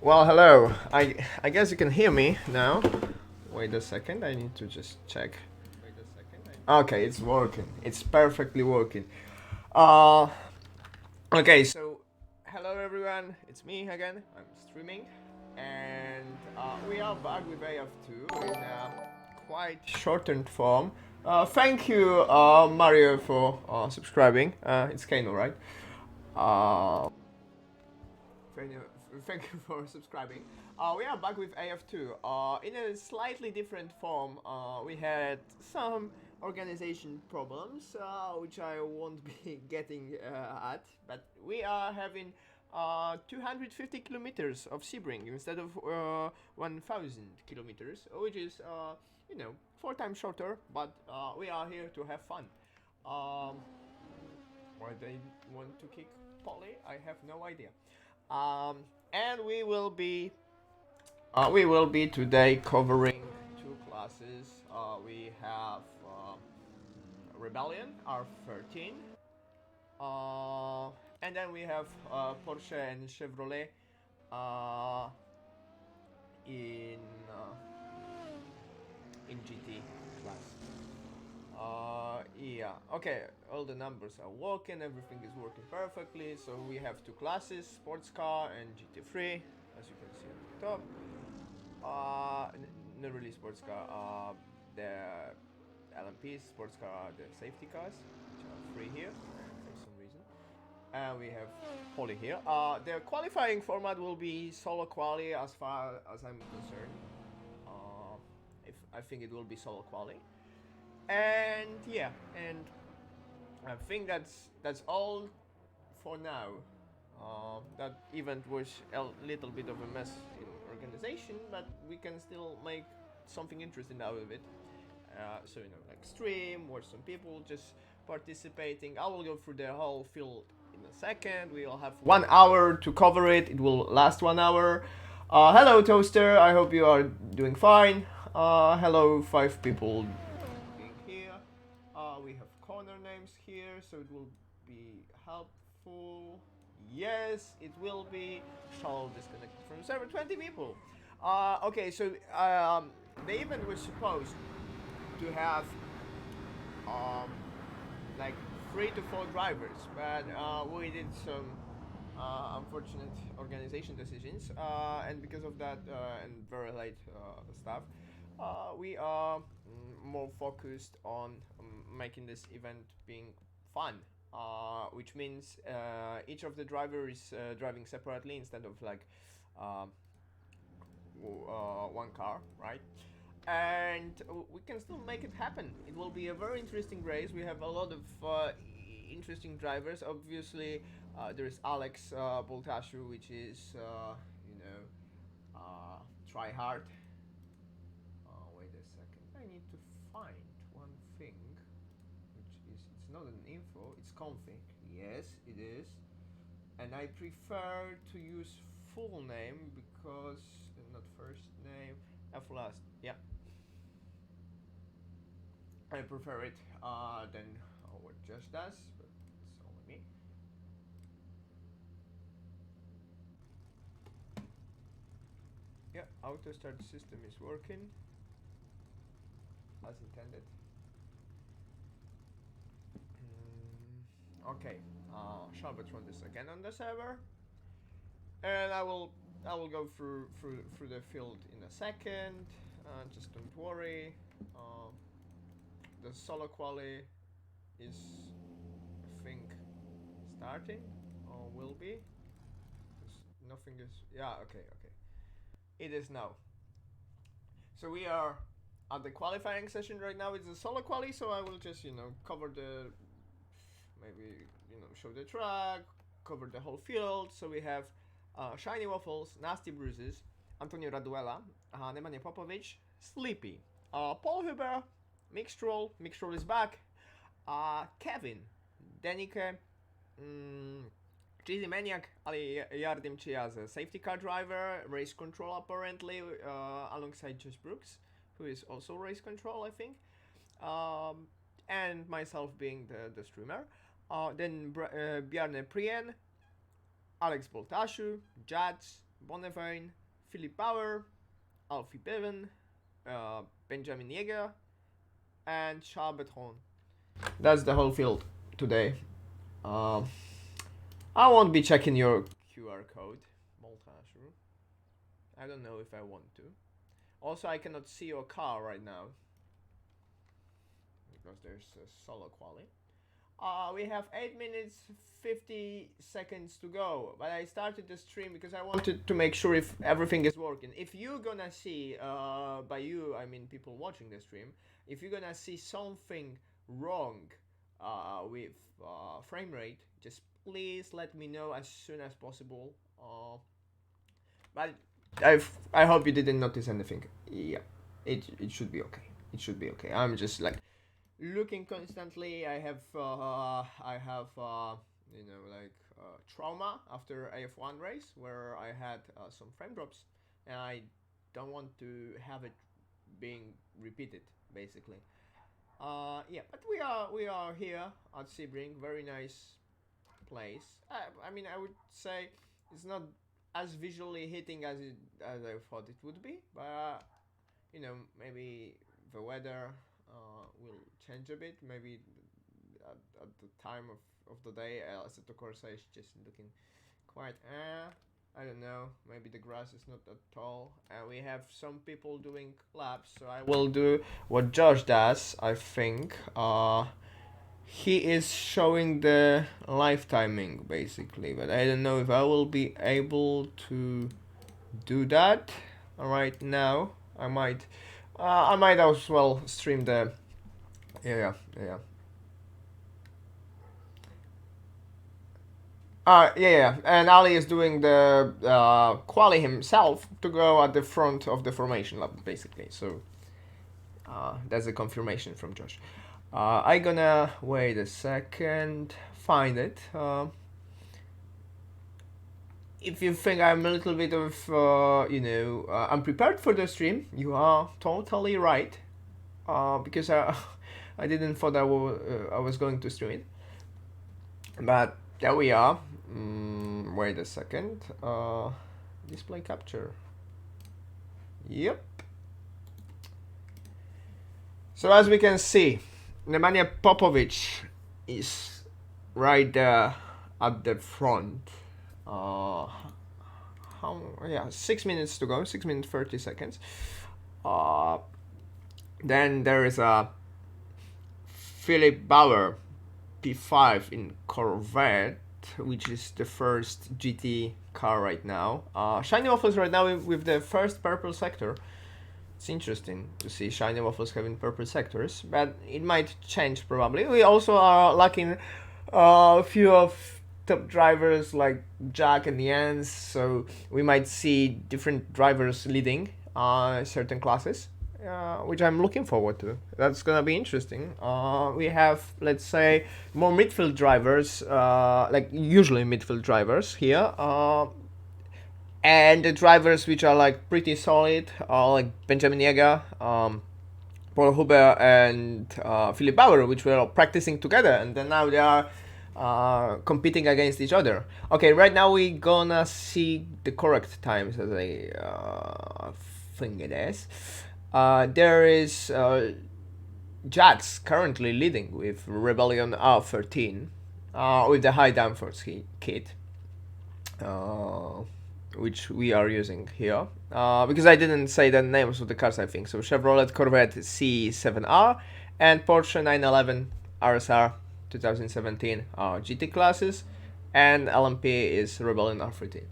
Well, hello. I guess you can hear me now. Wait a second. I need to just check. Okay, it's working. It's perfectly working. Uh, okay. So, hello everyone. It's me again. I'm streaming, and we are back with AF2 in a quite shortened form. Thank you, Mario, for subscribing. It's Kano, right? Uh, Thank you, thank you for subscribing. We are back with AF2 in a slightly different form. We had some organization problems, which I won't be getting at, but we are having 250 kilometers of Sebring instead of 1000 kilometers, which is, you know, 4 times shorter, but we are here to have fun. Um, why they want to kick Polly, I have no idea. Um, and we will be today covering two classes. We have Rebellion R13, uh, and then we have Porsche and Chevrolet uh, in uh, in GT class. Yeah, okay, all the numbers are working, everything is working perfectly. So we have two classes, sports car and GT3, as you can see at the top. Not really sports car, the LMPs, sports car are the safety cars, which are free here for some reason. And we have Poly here. The qualifying format will be solo quali as far as I'm concerned. If I think it will be solo quali. And yeah, and I think that's all for now. That event was a little bit of a mess in organization, but we can still make something interesting out of it. So like stream, watch some people just participating. I will go through the whole field in a second. We will have 1 hour to cover it. It will last 1 hour. Hello, Toaster. I hope you are doing fine. Hello, 5 people being here. We have corner names here, so it will be helpful. Yes, it will be. Shall disconnected from server. 20 people. Okay, so the event was supposed to have um, like 3 to 4 drivers, but we did some unfortunate organization decisions, and because of that and very late stuff, we are more focused on making this event being fun. Which means each of the drivers is driving separately instead of like um, one car, right? And we can still make it happen. It will be a very interesting race. We have a lot of interesting drivers. Obviously, there is Alex Boltashu, which is try hard. Wait a second. I need to find one thing, which is it's not an info. It's config. Yes, it is. And I prefer to use full name because not first name, F last. Yeah, I prefer it than what Josh does, but it's only me. Yeah, auto start system is working as intended. Okay, shall we run this again on the server? And I will go through the field in a second. Just don't worry. The solo quali is, I think, starting or will be. Nothing is. Yeah. Okay. Okay. It is now. So we are at the qualifying session right now. It's a solo quali, so I will just cover the maybe show the track, cover the whole field. So we have Shiny Waffles, Nasty Bruises, Antonio Raduela, Nemanja Popovic, Sleepy, Paul Huber, Mixtroll is back, Kevin, Denike, Cheesy Maniac, Ali Yardimchi as a safety car driver, race control apparently, alongside Josh Brooks, who is also race control, I think, um, and myself being the streamer. Then Bjarne Prien, Alex Boltashu, Jats, Bonnevein, Philip Bauer, Alfie Bevan, Benjamin Yeager, and Charles Bertrand. That's the whole field today. Um, I won't be checking your QR code, Montage. I don't know if I want to. Also, I cannot see your car right now because there's a solo quali. We have 8 minutes 50 seconds to go, but I started the stream because I wanted to make sure if everything is working. If you're gonna see, by you I mean people watching the stream, if you're gonna see something wrong with frame rate, just please let me know as soon as possible. But I hope you didn't notice anything. Yeah, it should be okay. It should be okay. I'm just like looking constantly. I have you know, like trauma after AF1 race where I had some frame drops, and I don't want to have it being repeated basically. Yeah, but we are here at Sebring, very nice place. I mean, I would say it's not as visually hitting as I thought it would be, but you know, maybe the weather will change a bit. Maybe at the time of the day, Assetto Corsa is just looking quite. I don't know. Maybe the grass is not that tall, and we have some people doing laps. So I will do what Josh does. I think. He is showing the live timing basically, but I don't know if I will be able to do that right now. I might as well stream the. Yeah. Yeah, and Ali is doing the quali himself to go at the front of the formation lap, basically. So that's a confirmation from Josh. I gonna wait a second, find it. If you think I'm a little bit of, unprepared for the stream, you are totally right. Because I didn't thought I was going to stream it. But there we are. Wait a second. Display capture. Yep. So as we can see, Nemanja Popovic is right there at the front. 6 minutes to go, 6 minutes 30 seconds. Then there is a Philip Bauer P5 in Corvette, which is the first GT car right now. Shiny Waffles right now with the first purple sector. It's interesting to see Shiny Waffles having purple sectors, but it might change probably. We also are lacking a few of top drivers like Jack and Jens, so we might see different drivers leading certain classes, which I'm looking forward to. That's gonna be interesting. We have, let's say, more midfield drivers, like usually midfield drivers here. And the drivers which are like pretty solid are like Benjamin Yeager, Paul Huber, and Philip Bauer, which were practicing together, and then now they are competing against each other. Okay, right now we gonna see the correct times as I think it is. There is Jax currently leading with Rebellion R13 with the high downforce kit. Which we are using here, because I didn't say the names of the cars, I think. So Chevrolet Corvette C7R and Porsche 911 RSR 2017 GT classes, and LMP is Rebellion R13.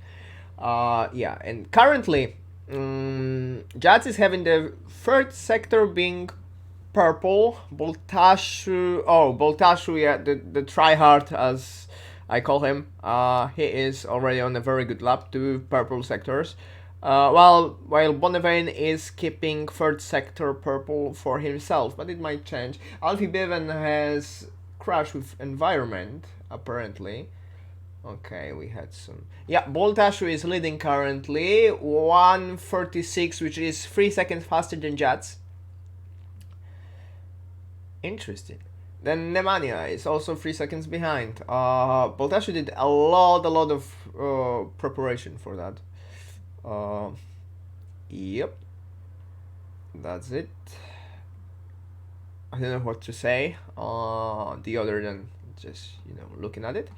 Yeah, and currently Jazz is having the third sector being purple. Boltashu, yeah, the tryhard as I call him. He is already on a very good lap, 2 purple sectors. While Bonnevein is keeping third sector purple for himself, but it might change. Alfie Bevan has crashed with environment, apparently. Okay, we had some. Yeah, Boltashu is leading currently, 1:36, which is 3 seconds faster than Jats. Interesting. Then Nemanja is also 3 seconds behind. Boltashu did a lot of preparation for that. Yep, that's it. I don't know what to say. The other than just looking at it.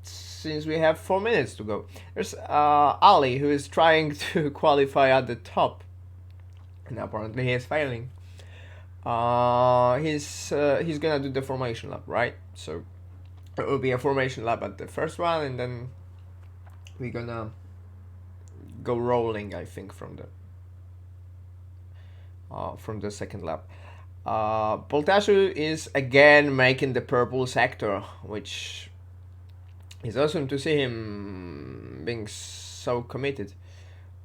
Since we have 4 minutes to go, there's Ali who is trying to qualify at the top, and apparently he is failing. He's gonna do the formation lap, right? So it will be a formation lap at the first one, and then we're gonna go rolling, I think, from the second lap. Poltashu is again making the purple sector, which is awesome to see him being so committed.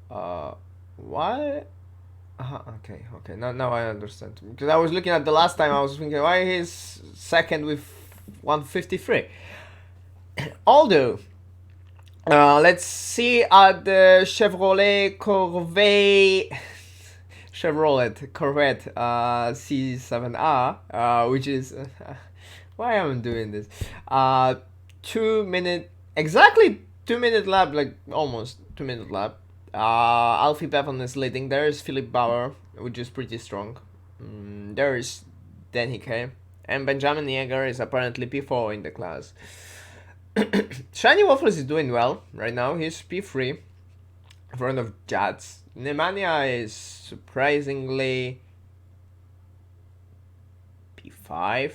Why? Okay. Now I understand. Because I was looking at the last time, I was thinking, why he's second with 153? Although, let's see at the Chevrolet Corvette C7R, which is why am I doing this? 2 minute, exactly 2 minute lap, like almost 2 minute lap. Alfie Bevan is leading. There is Philip Bauer, which is pretty strong. There is Denike, and Benjamin Yeager is apparently P4 in the class. Shiny Waffles is doing well right now. He's P3 in front of Jats. Nemanja is surprisingly P5,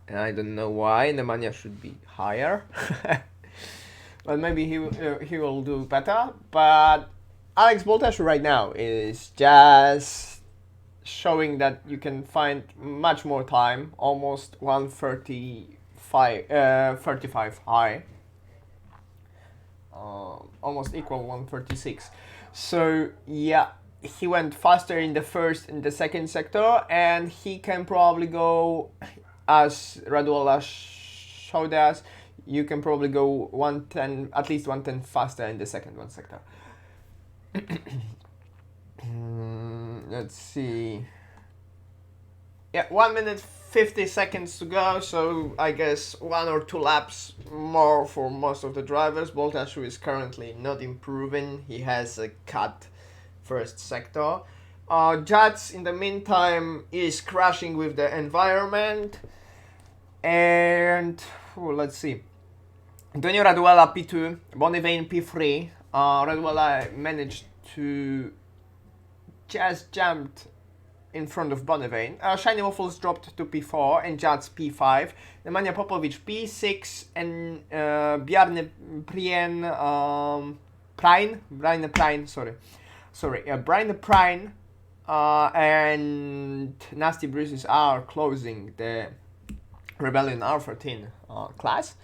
and I don't know why. Nemanja should be higher, but maybe he will do better. But Alex Boltashu right now is just showing that you can find much more time, almost 135 high, almost equal 136. So yeah, he went faster in the first and the second sector, and he can probably go, as Raduola showed us, you can probably go 110, at least 110 faster in the second one sector. Let's see. Yeah, 1 minute 50 seconds to go, so I guess 1 or 2 laps more for most of the drivers. Boltashu is currently not improving. He has a cut first sector. Jats, in the meantime, is crashing with the environment. And let's see. Antonio Raduela P2, Bonivane P3. Raduela managed to just jumped in front of Bonivane. Shiny Waffles dropped to P4 and Jats P5. Nemanja Popovic P6 and Bjarne Prine and Nasty Bruises are closing the Rebellion R13 class.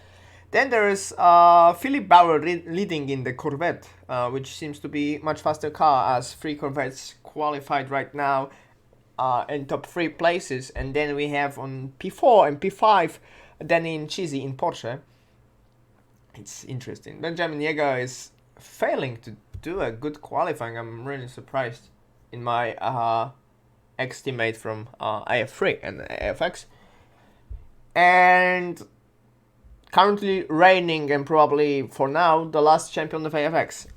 Then there is Philip Bauer leading in the Corvette, which seems to be much faster car, as 3 Corvettes qualified right now in top 3 places. And then we have on P4 and P5 Danny and Cheesy in Porsche. It's interesting. Benjamin Yeager is failing to do a good qualifying. I'm really surprised in my ex-teammate from AF3 and AFX. And currently reigning, and probably for now the last champion of AFX.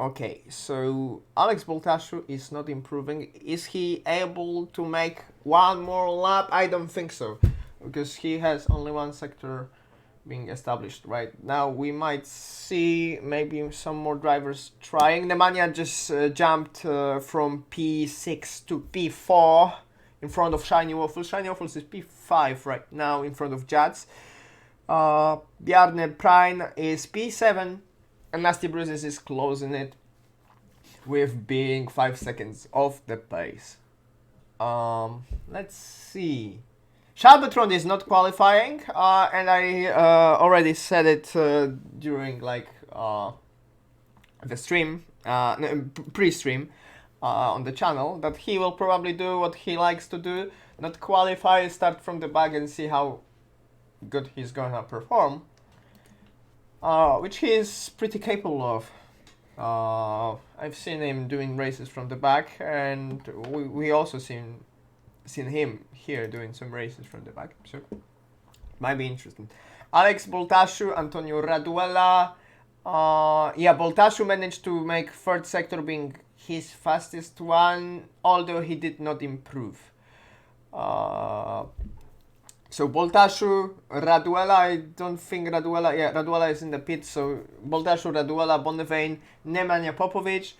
Okay, so Alex Boltashu is not improving. Is he able to make one more lap? I don't think so, because he has only one sector being established right now. We might see maybe some more drivers trying. Nemanja just jumped from P6 to P4 in front of Shiny Waffles. Shiny Waffles is P5 right now in front of Jats. Bjarne Prine is P7, and Nasty Bruises is closing it with being 5 seconds off the pace. Let's see. Shalbatron is not qualifying, and I already said it during the stream, pre-stream on the channel, that he will probably do what he likes to do, not qualify, start from the back and see how good he's gonna perform, which he is pretty capable of. I've seen him doing races from the back, and we also seen him here doing some races from the back, so might be interesting. Alex Boltashu, Antonio Raduela. Yeah, Boltashu managed to make third sector being his fastest one, although he did not improve. So Boltashu, Raduela, I don't think Raduela, yeah, Raduela is in the pit, so Boltashu, Raduela, Bonnevein, Nemanja Popovic.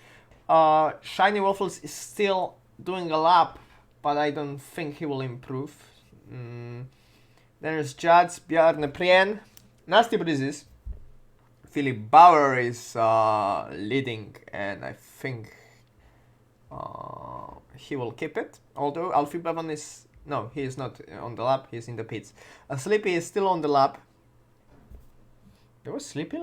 Shiny Waffles is still doing a lap, but I don't think he will improve. There's Jads, Bjarne Prien, Nasty Breezes. Philip Bauer is leading, and I think he will keep it. Although Alfie Bevan is... No, he is not on the lap, he's in the pits. Sleepy is still on the lap. There was Sleepy?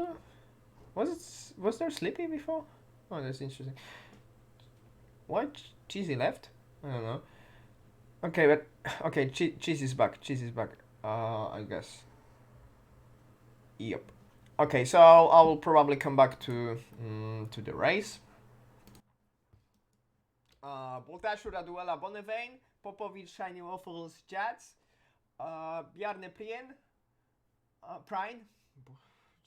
Was there Sleepy before? Oh, that's interesting. Why Cheesy left? I don't know. Okay, but... Okay, Cheese is back. Cheese is back. I guess. Yep. Okay, so I will probably come back to the race. Boltashu, Raduela, Bonnevein, Popovic, Shiny Waffles, Jats, Bjarne Prien, Prine.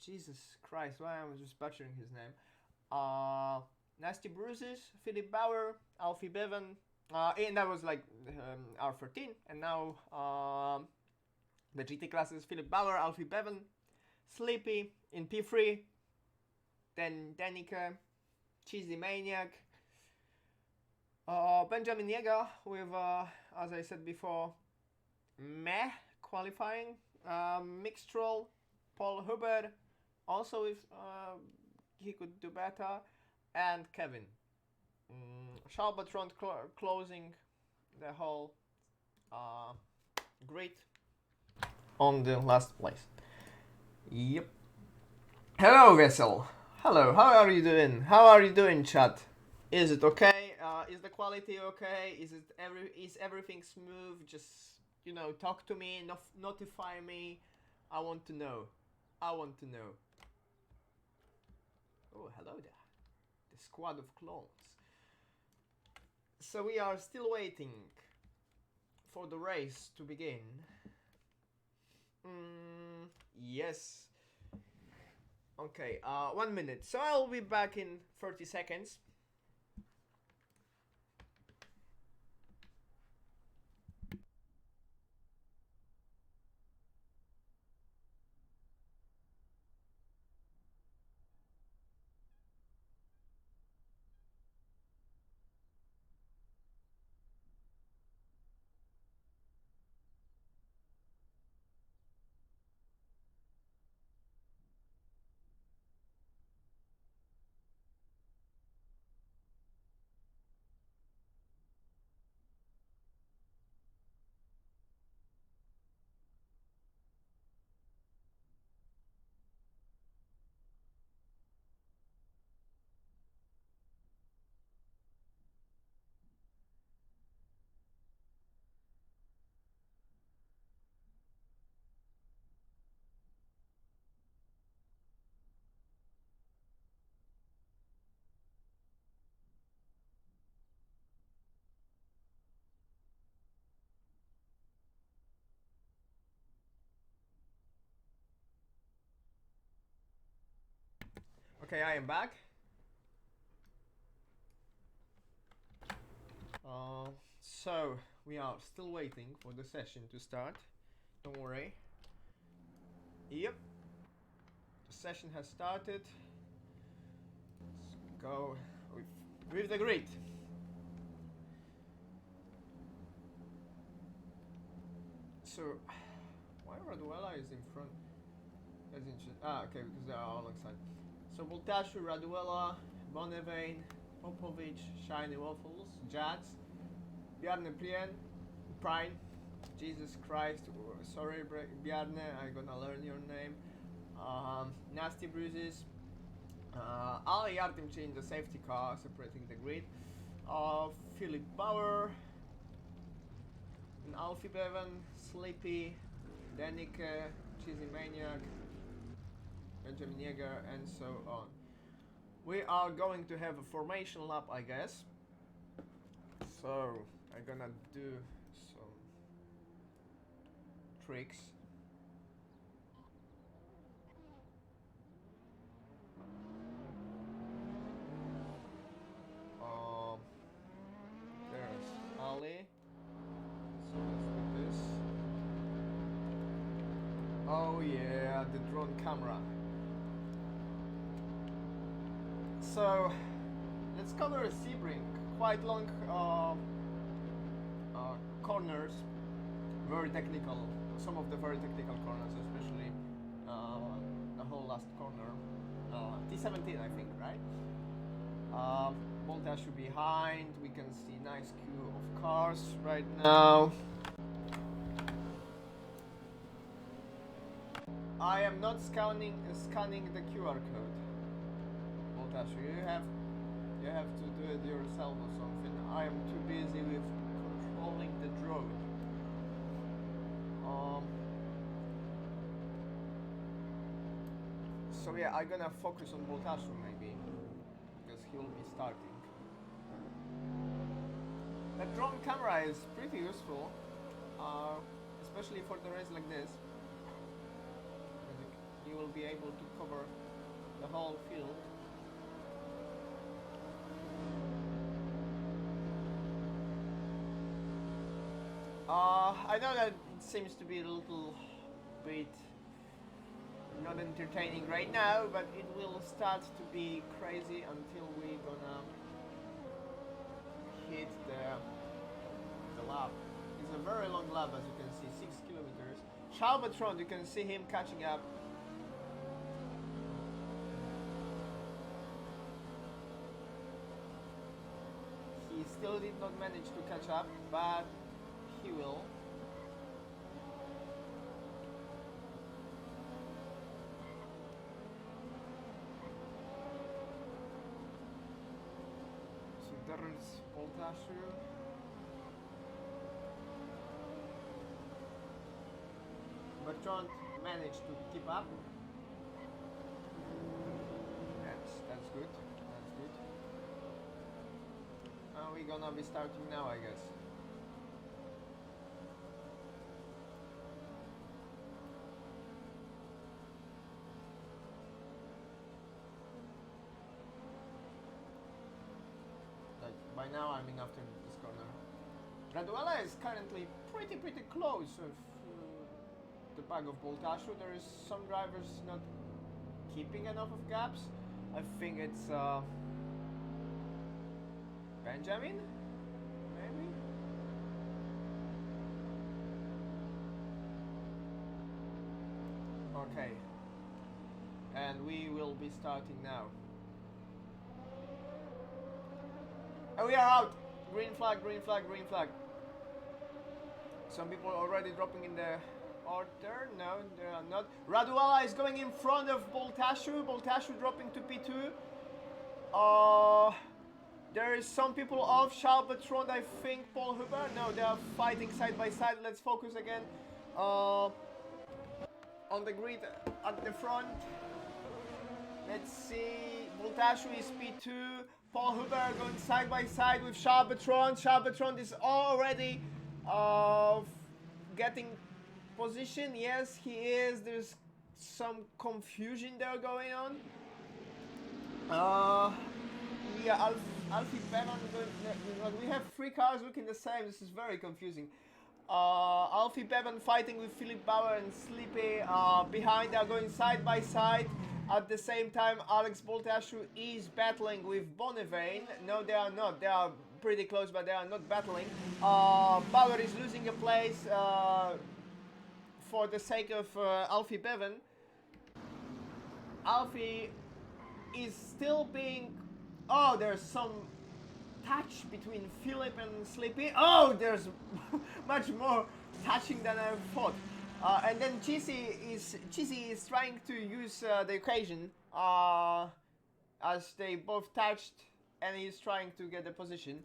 Jesus Christ, why am I just butchering his name? Nasty Bruises, Philip Bauer, Alfie Bevan, and that was like R13, and now the GT classes: Philip Bauer, Alfie Bevan, Sleepy in P3, then Danica, Cheesy Maniac, Benjamin Yeager with, as I said before, meh qualifying, Mixtrol, Paul Huber, also if he could do better, and Kevin. Shalbatron closing the whole grid on the last place. Yep. Hello, Vessel. Hello, how are you doing? How are you doing, chat? Is it okay? Is the quality okay? Is everything smooth? Just, you know, talk to me, notify me. I want to know. I want to know. Oh, hello there. The squad of clones. So we are still waiting for the race to begin. Yes. Okay, 1 minute. So I'll be back in 30 seconds. Okay, I am back. So we are still waiting for the session to start. Don't worry. Yep. The session has started. Let's go with the grid. So, why Raduela is in front? That's interesting. Okay, because they are all alongside. So Boltashu, Raduela, Bonnevein, Popovic, Shiny Waffles, Jads, Bjarne Prien, Prine. Jesus Christ, sorry Bjarne, I'm gonna learn your name. Nasty Bruises. Ali Yardimci in the safety car, separating the grid. Philip Bauer, and Alfie Bevan, Sleepy, Danica, Cheesy Maniac, Benjamin Yeager, and so on. We are going to have a formation lap, I guess. So I'm gonna do some tricks. Oh yeah, the drone camera. So let's cover a Sebring. Quite long corners, very technical. Some of the very technical corners, especially the whole last corner. T17, I think, right? Voltage behind. We can see nice queue of cars right now. I am not scanning the QR code. Voltage, you have to do it yourself or something. I am too busy with controlling the drone. So yeah, I'm gonna focus on Voltage maybe, because he will be starting. The drone camera is pretty useful, especially for the race like this. You will be able to cover the whole field. I know that it seems to be a little bit not entertaining right now, but it will start to be crazy until we gonna hit the lap. It's a very long lap, as you can see, 6 kilometers. Chalbatron, you can see him catching up. He still did not manage to catch up, but he will. So there is Voltage. Bertrand managed to keep up. That's good. That's good. We're gonna be starting now, I guess. Like by now, I mean after this corner. Raduela is currently pretty close of the back of Boltashu. There is some drivers not keeping enough of gaps. I think it's Benjamin, maybe? Okay. And we will be starting now. And we are out! Green flag, green flag, green flag. Some people are already dropping in the order. No, they are not. Raduala is going in front of Boltashu. Boltashu dropping to P2. There is some people off. Chalbatron, I think. Paul Huber. No, they are fighting side by side. Let's focus again on the grid at the front. Let's see. Boltashu is P2. Paul Huber going side by side with Chalbatron. Chalbatron is already getting position. Yes, he is. There's some confusion there going on. Yeah, Alfie Bevan. We have 3 cars looking the same. This is very confusing. Alfie Bevan fighting with Philip Bauer and Sleepy behind. They are going side by side. At the same time, Alex Boltashu is battling with Bonnevain. No, they are not. They are pretty close, but they are not battling. Bauer is losing a place for the sake of Alfie Bevan. Alfie is still being... Oh, there's some touch between Philip and Sleepy. Oh, there's much more touching than I thought. And then Cheesy is trying to use the occasion as they both touched, and he's trying to get the position.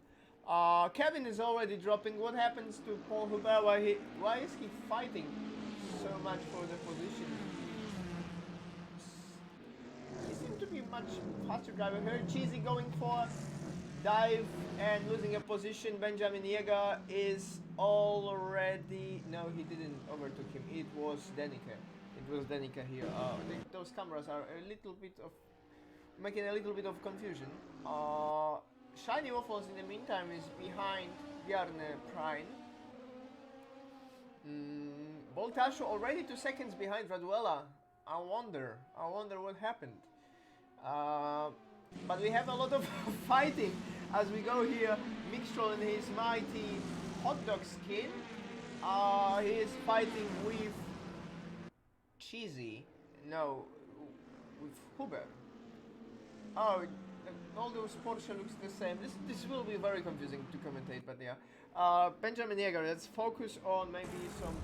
Kevin is already dropping. What happens to Paul Huber? Why is he fighting so much for the position? He seems to be much faster driver here. Cheesy going for dive and losing a position. Benjamin Jäger is already... No, he didn't overtook him. It was Danica. It was Danica here. Those cameras are a little bit of... making a little bit of confusion. Shiny Waffles in the meantime is behind Bjarne Prine. Paul Tasho already 2 seconds behind Raduela. I wonder what happened. But we have a lot of fighting as we go here. Mixtrol in his mighty hot dog skin. He is fighting with Cheesy. No, with Huber. Oh, all those Porsche looks the same. This will be very confusing to commentate, but yeah. Benjamin Yeager, let's focus on maybe some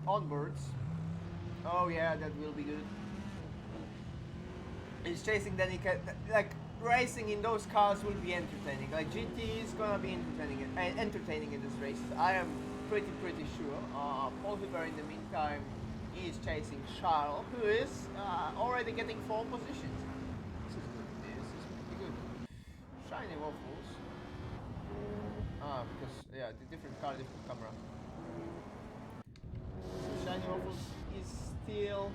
onboards. Oh yeah, that will be good. He's chasing Danica. Like, racing in those cars will be entertaining. Like, GT is gonna be entertaining in this race. I am pretty sure. Paul Huber in the meantime is chasing Charles, who is already getting 4 positions. This is good. This is pretty good. Shiny waffles. Because yeah, the different car, different camera. So Shiny waffles is still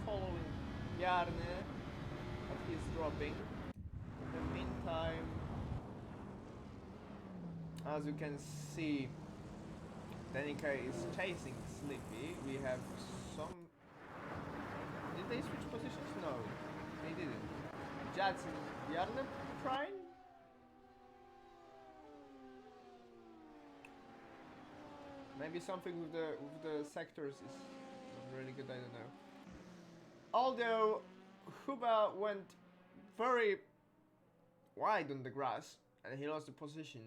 following Bjarne, but he's dropping. In the meantime, as you can see, Danica is chasing Sleepy. We have some... Did they switch positions? No, they didn't. Jats and Bjarne Prime? Maybe something with the sectors is not really good, I don't know. Although Huba went very wide on the grass and he lost the position.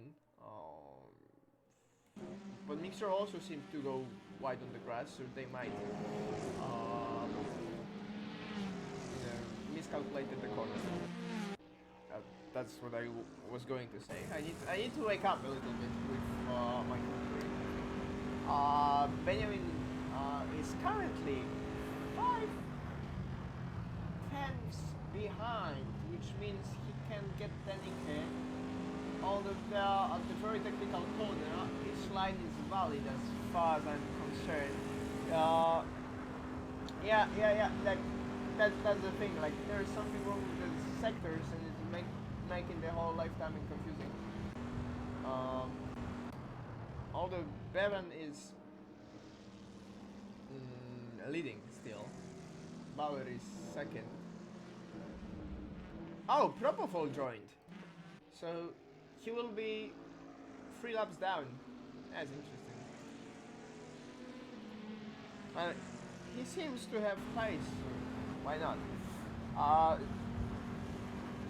But Mixer also seemed to go wide on the grass, so they might miscalculated the corner. That's what I was going to say. I need to wake up a little bit with my commentary. Benjamin is currently 5 tenths behind, which means he can get Danica. Although at the very technical corner, each line is valid as far as I'm concerned. Yeah. Like that's the thing. Like there is something wrong with the sectors, and it's making the whole lifetime confusing. Although Bevan is leading still, Bauer is second. Oh, Propofol joined. So he will be 3 laps down. That's interesting. He seems to have pace, so why not?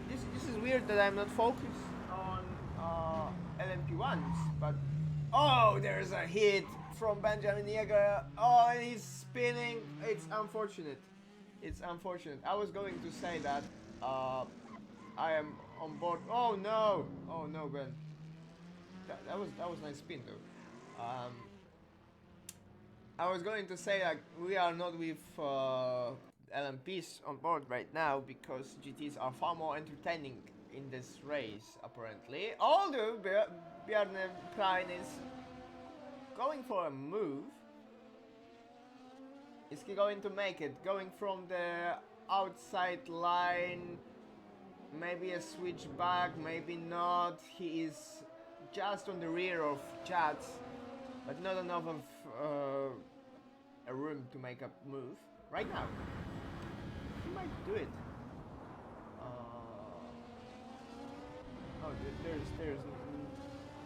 This is weird that I'm not focused on LMP1s, but oh, there's a hit from Benjamin Yeager. Oh, and he's spinning. It's unfortunate. It's unfortunate. I was going to say that I am on board. Oh no, Ben. That was nice spin though. I was going to say that we are not with LMPs on board right now because GTs are far more entertaining in this race apparently. Although Bjarne Klein is going for a move. Is he going to make it? Going from the outside line, maybe a switch back, maybe not. He is just on the rear of Jats, but not enough of a room to make a move right now. He might do it. Oh, there's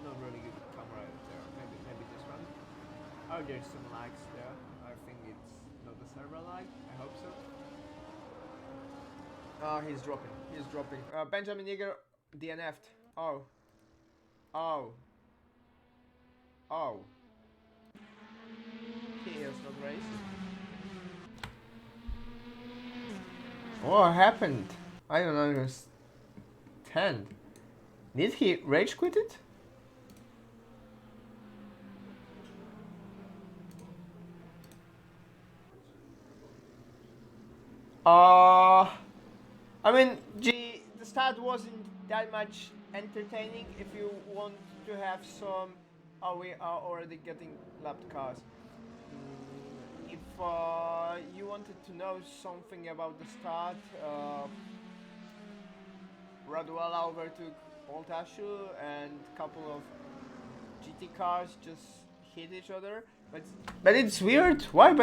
not really good camera there. Maybe this one. Oh, there's some lags there. I think it's not the server lag. I hope so. He's dropping. He's dropping. Benjamin Yeager DNF'd. Oh. He is not racing. What happened? I don't understand. Did he rage quit it? I mean, the start wasn't that much entertaining. If you want to have some, we are already getting lapped cars. If you wanted to know something about the start, Raduala overtook Poltashu and a couple of GT cars just hit each other. But it's weird. Why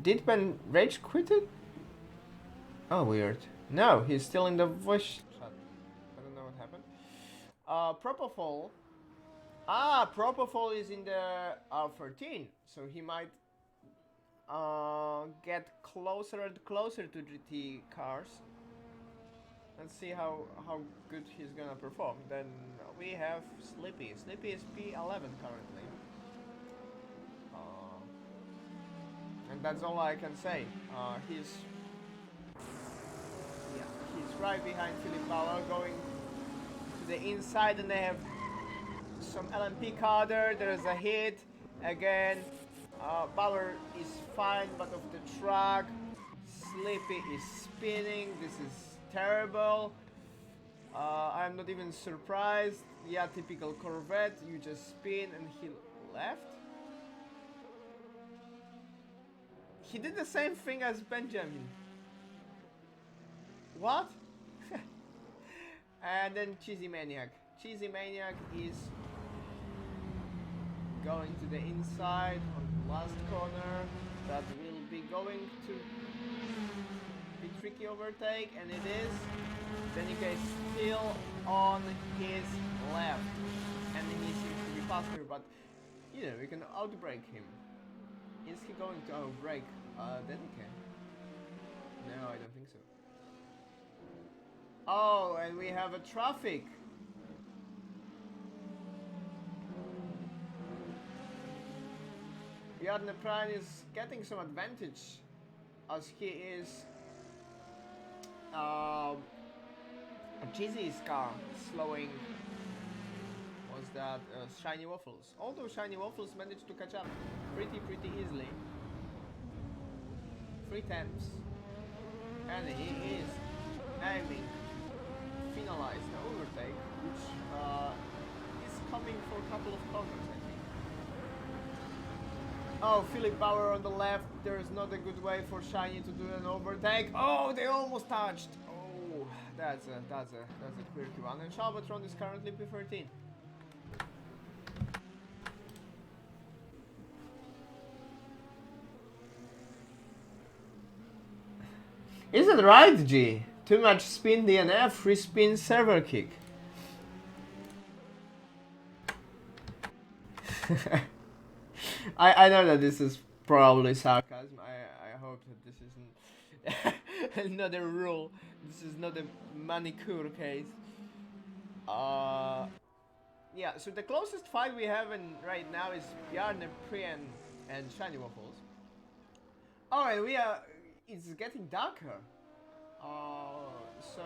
did Ben rage quit it? Oh, weird. No, he's still in the voice chat. I don't know what happened. Propofol. Propofol is in the R13, so he might get closer and closer to GT cars. Let's see how good he's gonna perform. Then we have Slippy. Slippy is P11 currently. And that's all I can say. He's right behind Philip Bauer, going to the inside, and they have some LMP car there. There's a hit again. Bauer is fine, but off the track. Slippy is spinning. This is terrible. I'm not even surprised. Yeah, typical Corvette. You just spin, and he left. He did the same thing as Benjamin. What? And then Cheesy Maniac. Cheesy Maniac is going to the inside on the last corner. That will be going to be tricky overtake, and it is. Then he is still on his left, and he seems to be faster, but you know, we can outbrake him. Is he going to outbrake Danica? No, I don't think so. Oh, and we have a traffic. Bjarne Prine is getting some advantage as he is Cheesy's car slowing. Was that Shiny Waffles? Although Shiny Waffles managed to catch up pretty easily. 3 attempts, and he is aiming to finalize the overtake, which is coming for a couple of corners, I think. Oh, Philip Bauer on the left. There is not a good way for Shiny to do an overtake. Oh, they almost touched. Oh, that's a quirky one. And Shalbatron is currently P13. Is it right, G? Too much spin DNF, free spin server kick. I know that this is probably sarcasm. I hope that this isn't another rule. This is not a manicure case. Yeah, so the closest fight we have right now is Bjarne Prien and Shiny Waffles. Alright, it's getting darker. So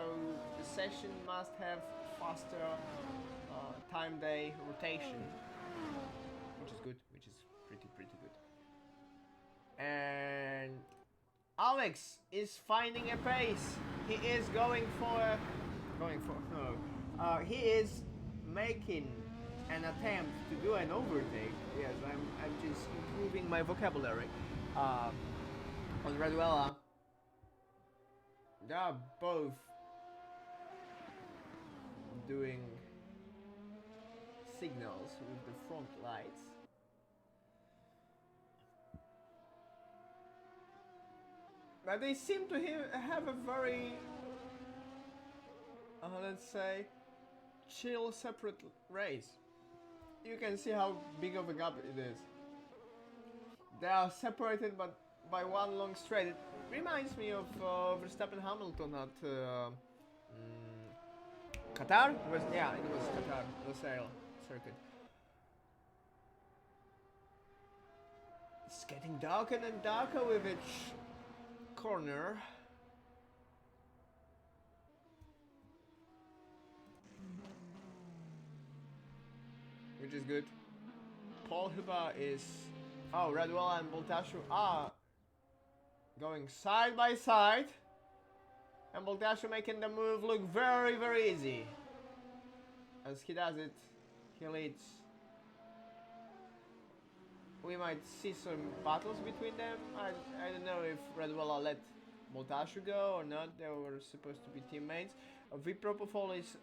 the session must have faster time day rotation, which is good, which is pretty good. And Alex is finding a pace. He is he is making an attempt to do an overtake. Yes, I'm just improving my vocabulary. On Raduela, they are both doing signals with the front lights. But they seem to have a very, let's say, chill separate race. You can see how big of a gap it is. They are separated but by one long straight. It reminds me of Verstappen Hamilton at Qatar? It was Qatar, Losail circuit. It's getting darker and darker with each corner. Which is good. Paul Huber is... Oh, Raduela and Boltashu are going side by side. And Boltashu making the move look very easy. As he does it, he leads. We might see some battles between them. I don't know if Raduela let Boltashu go or not. They were supposed to be teammates. Vipropofol is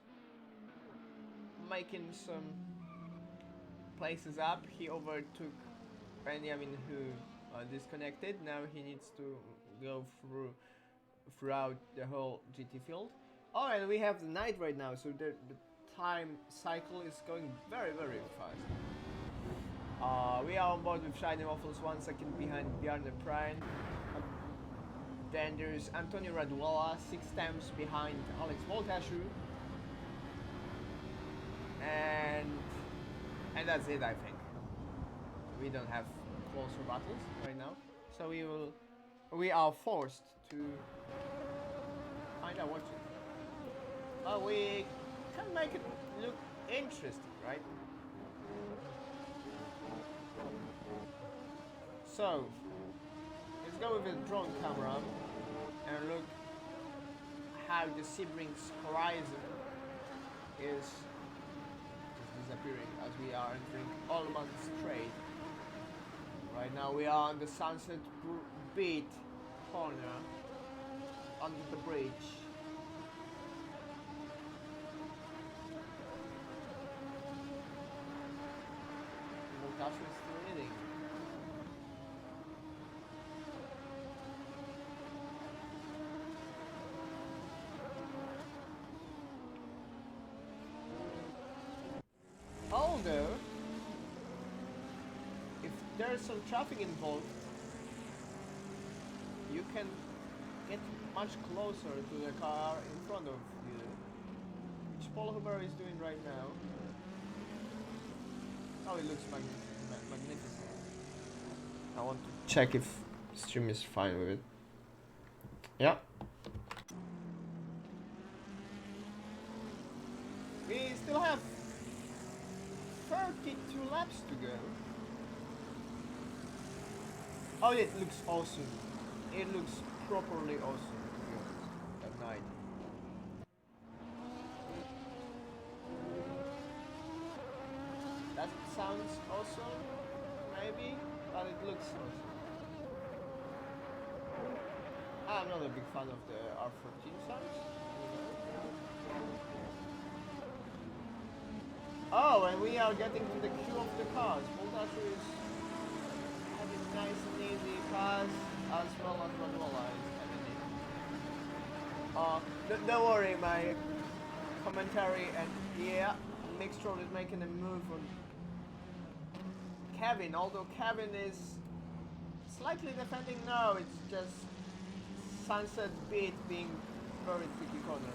making some places up. He overtook Benjamin, who disconnected. Now he needs to go throughout the whole GT field. Oh, and we have the night right now, so the time cycle is going very, very fast. We are on board with Shiny Waffles, 1 second behind Bjarne Prine. Then there's Antonio Raduola, 6 times behind Alex Voltashu. And that's it, I think. We don't have closer battles right now, so we are forced to find out what. But we can make it look interesting, right? So let's go with the drone camera and look how the Sebring's horizon is just disappearing as we are entering Allman Strait. Right now we are on the Sunset Beat corner under the bridge. Voltashu is still leading. Although, if there's some traffic involved, you can get much closer to the car in front of you, which Paul Huber is doing right now. Oh, it looks magnificent. I want to check if stream is fine with it. Yeah. We still have 32 laps to go. Oh, it looks awesome. It looks properly awesome, to be honest, at night. That sounds awesome, maybe, but it looks awesome. I'm not a big fan of the R14 sounds. Oh, and we are getting to the queue of the cars. Voltashu is having nice and easy cars, as well as Raduola is having it. Don't worry, my commentary and yeah, Mixtron is making a move on Kevin, although Kevin is slightly defending now, it's just Sunset Beat being very tricky corner.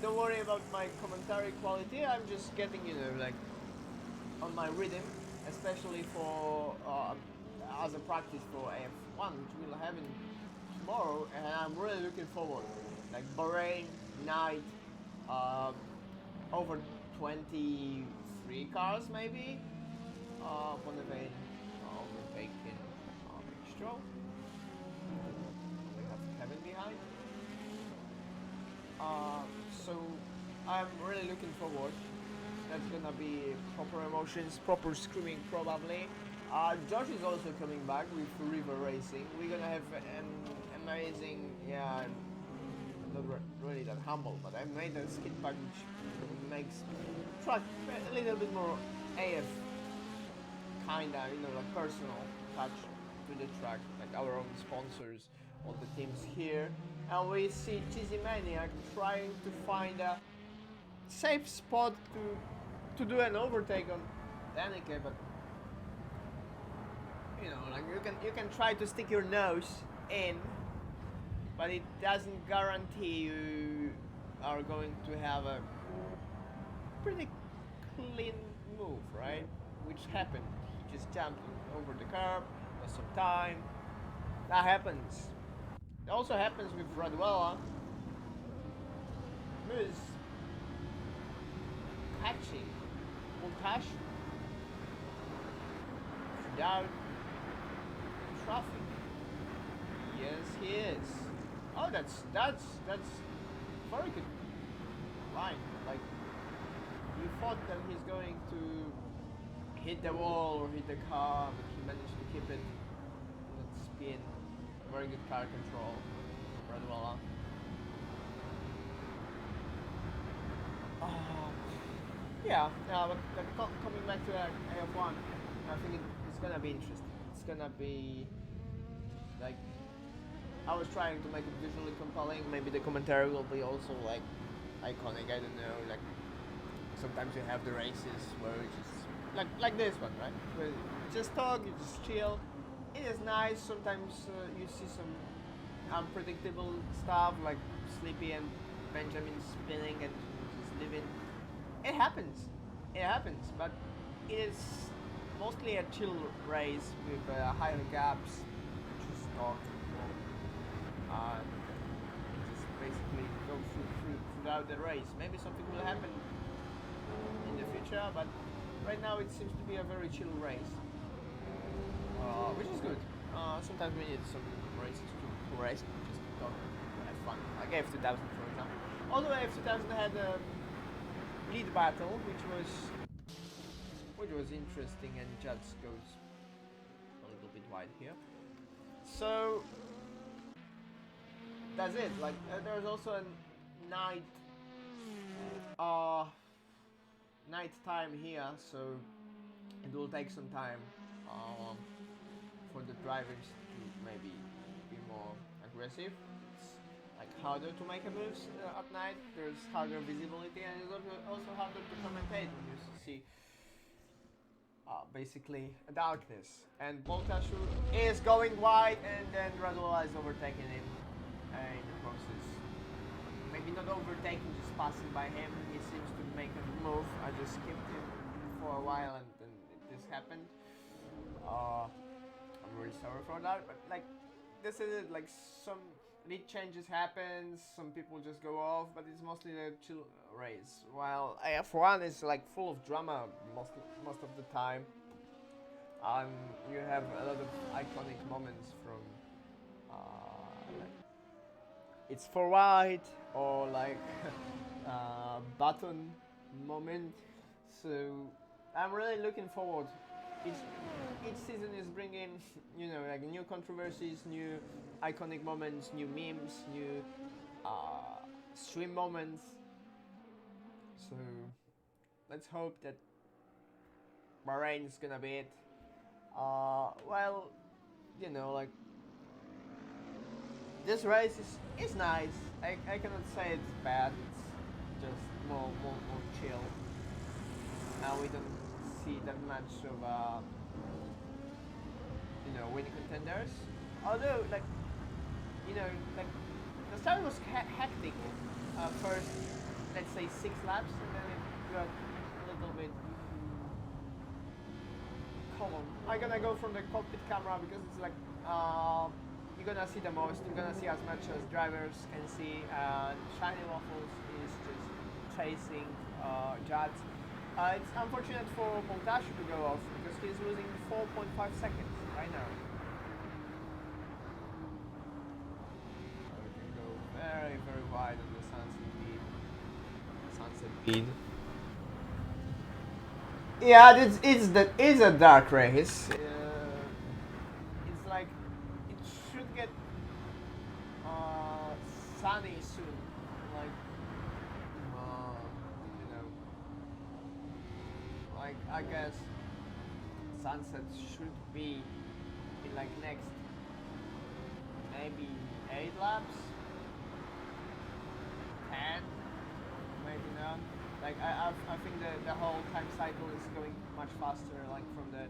Don't worry about my commentary quality, I'm just getting, like, on my rhythm, especially for, as a practice for AF1, which we'll have in tomorrow, and I'm really looking forward. Like, Bahrain, night, over 23 cars maybe, Bonnevein, overtaking, Mixtro. We have Kevin behind. So I'm really looking forward. That's gonna be proper emotions, proper screaming probably. Josh is also coming back with River Racing. We're gonna have an amazing, yeah, not really that humble, but I made a skid pack which makes track a little bit more AF kinda, like personal touch to the track, like our own sponsors, all the teams here. And we see Cheesy Maniac trying to find a safe spot to do an overtake on Danica, but like you can try to stick your nose in, but it doesn't guarantee you are going to have a pretty clean move, right? Which happened. He just jumped over the curb, lost some time. That happens. It also happens with Raduola, who is catching Voltashu without traffic. Yes, he is. Oh, that's very good line. Like, you thought that he's going to hit the wall or hit the car, but he managed to keep it in that spin. Very good car control, Raduola. Yeah, but coming back to AF1, I think it's gonna be interesting. It's gonna be like I was trying to make it visually compelling. Maybe the commentary will be also like iconic. I don't know. Like sometimes you have the races where it's just like this one, right? Where you just talk, you just chill. It is nice. Sometimes you see some unpredictable stuff like Sleepy and Benjamin spinning and just living. It happens. It happens, but it is mostly a chill race with higher gaps. Just talk and just basically go throughout the race. Maybe something will happen in the future, but right now it seems to be a very chill race, which is good. Sometimes we need some races to race, just don't have fun. Like AF2000, for example. Although AF2000 had a lead battle, which was interesting, and Juds goes a little bit wide here. So that's it. Like there's also a night, uh, night time here, so it will take some time um, for the drivers to maybe be more aggressive. It's like harder to make a moves at night. There's harder visibility, and it's also harder to commentate when you see basically a darkness. And Boltashu is going wide, and then Radula is overtaking him in the process. Maybe not overtaking, just passing by him. He seems to make a move. I just skipped him for a while, and then this happened. I'm really sorry for that, but like this is it. Like some lead changes happen, some people just go off, but it's mostly a chill race. While AF1 is like full of drama most of the time. You have a lot of iconic moments from like it's for white or like button moment. So I'm really looking forward. Each each season is bringing like new controversies, new iconic moments, new memes, new stream moments. So let's hope that Bahrain is gonna be it. Well, like this race is nice. I cannot say it's bad. It's just more chill. Now we don't see that much of winning contenders. Although you know like the start was hectic. First, let's say 6 laps, and then it got a little bit calm. I'm gonna go from the cockpit camera because it's like you're gonna see the most. You're gonna see as much as drivers can see. Shiny Waffles is just chasing Jazz. It's unfortunate for Boltashu to go off because he's losing 4.5 seconds right now. We can go very, very wide on the sunset bead. Yeah, it's a dark race. It's like it should get sunny soon. Like you know, like I guess sunset should be in like next maybe 8 laps, 10, maybe not. Like I think the whole time cycle is going much faster. Like from the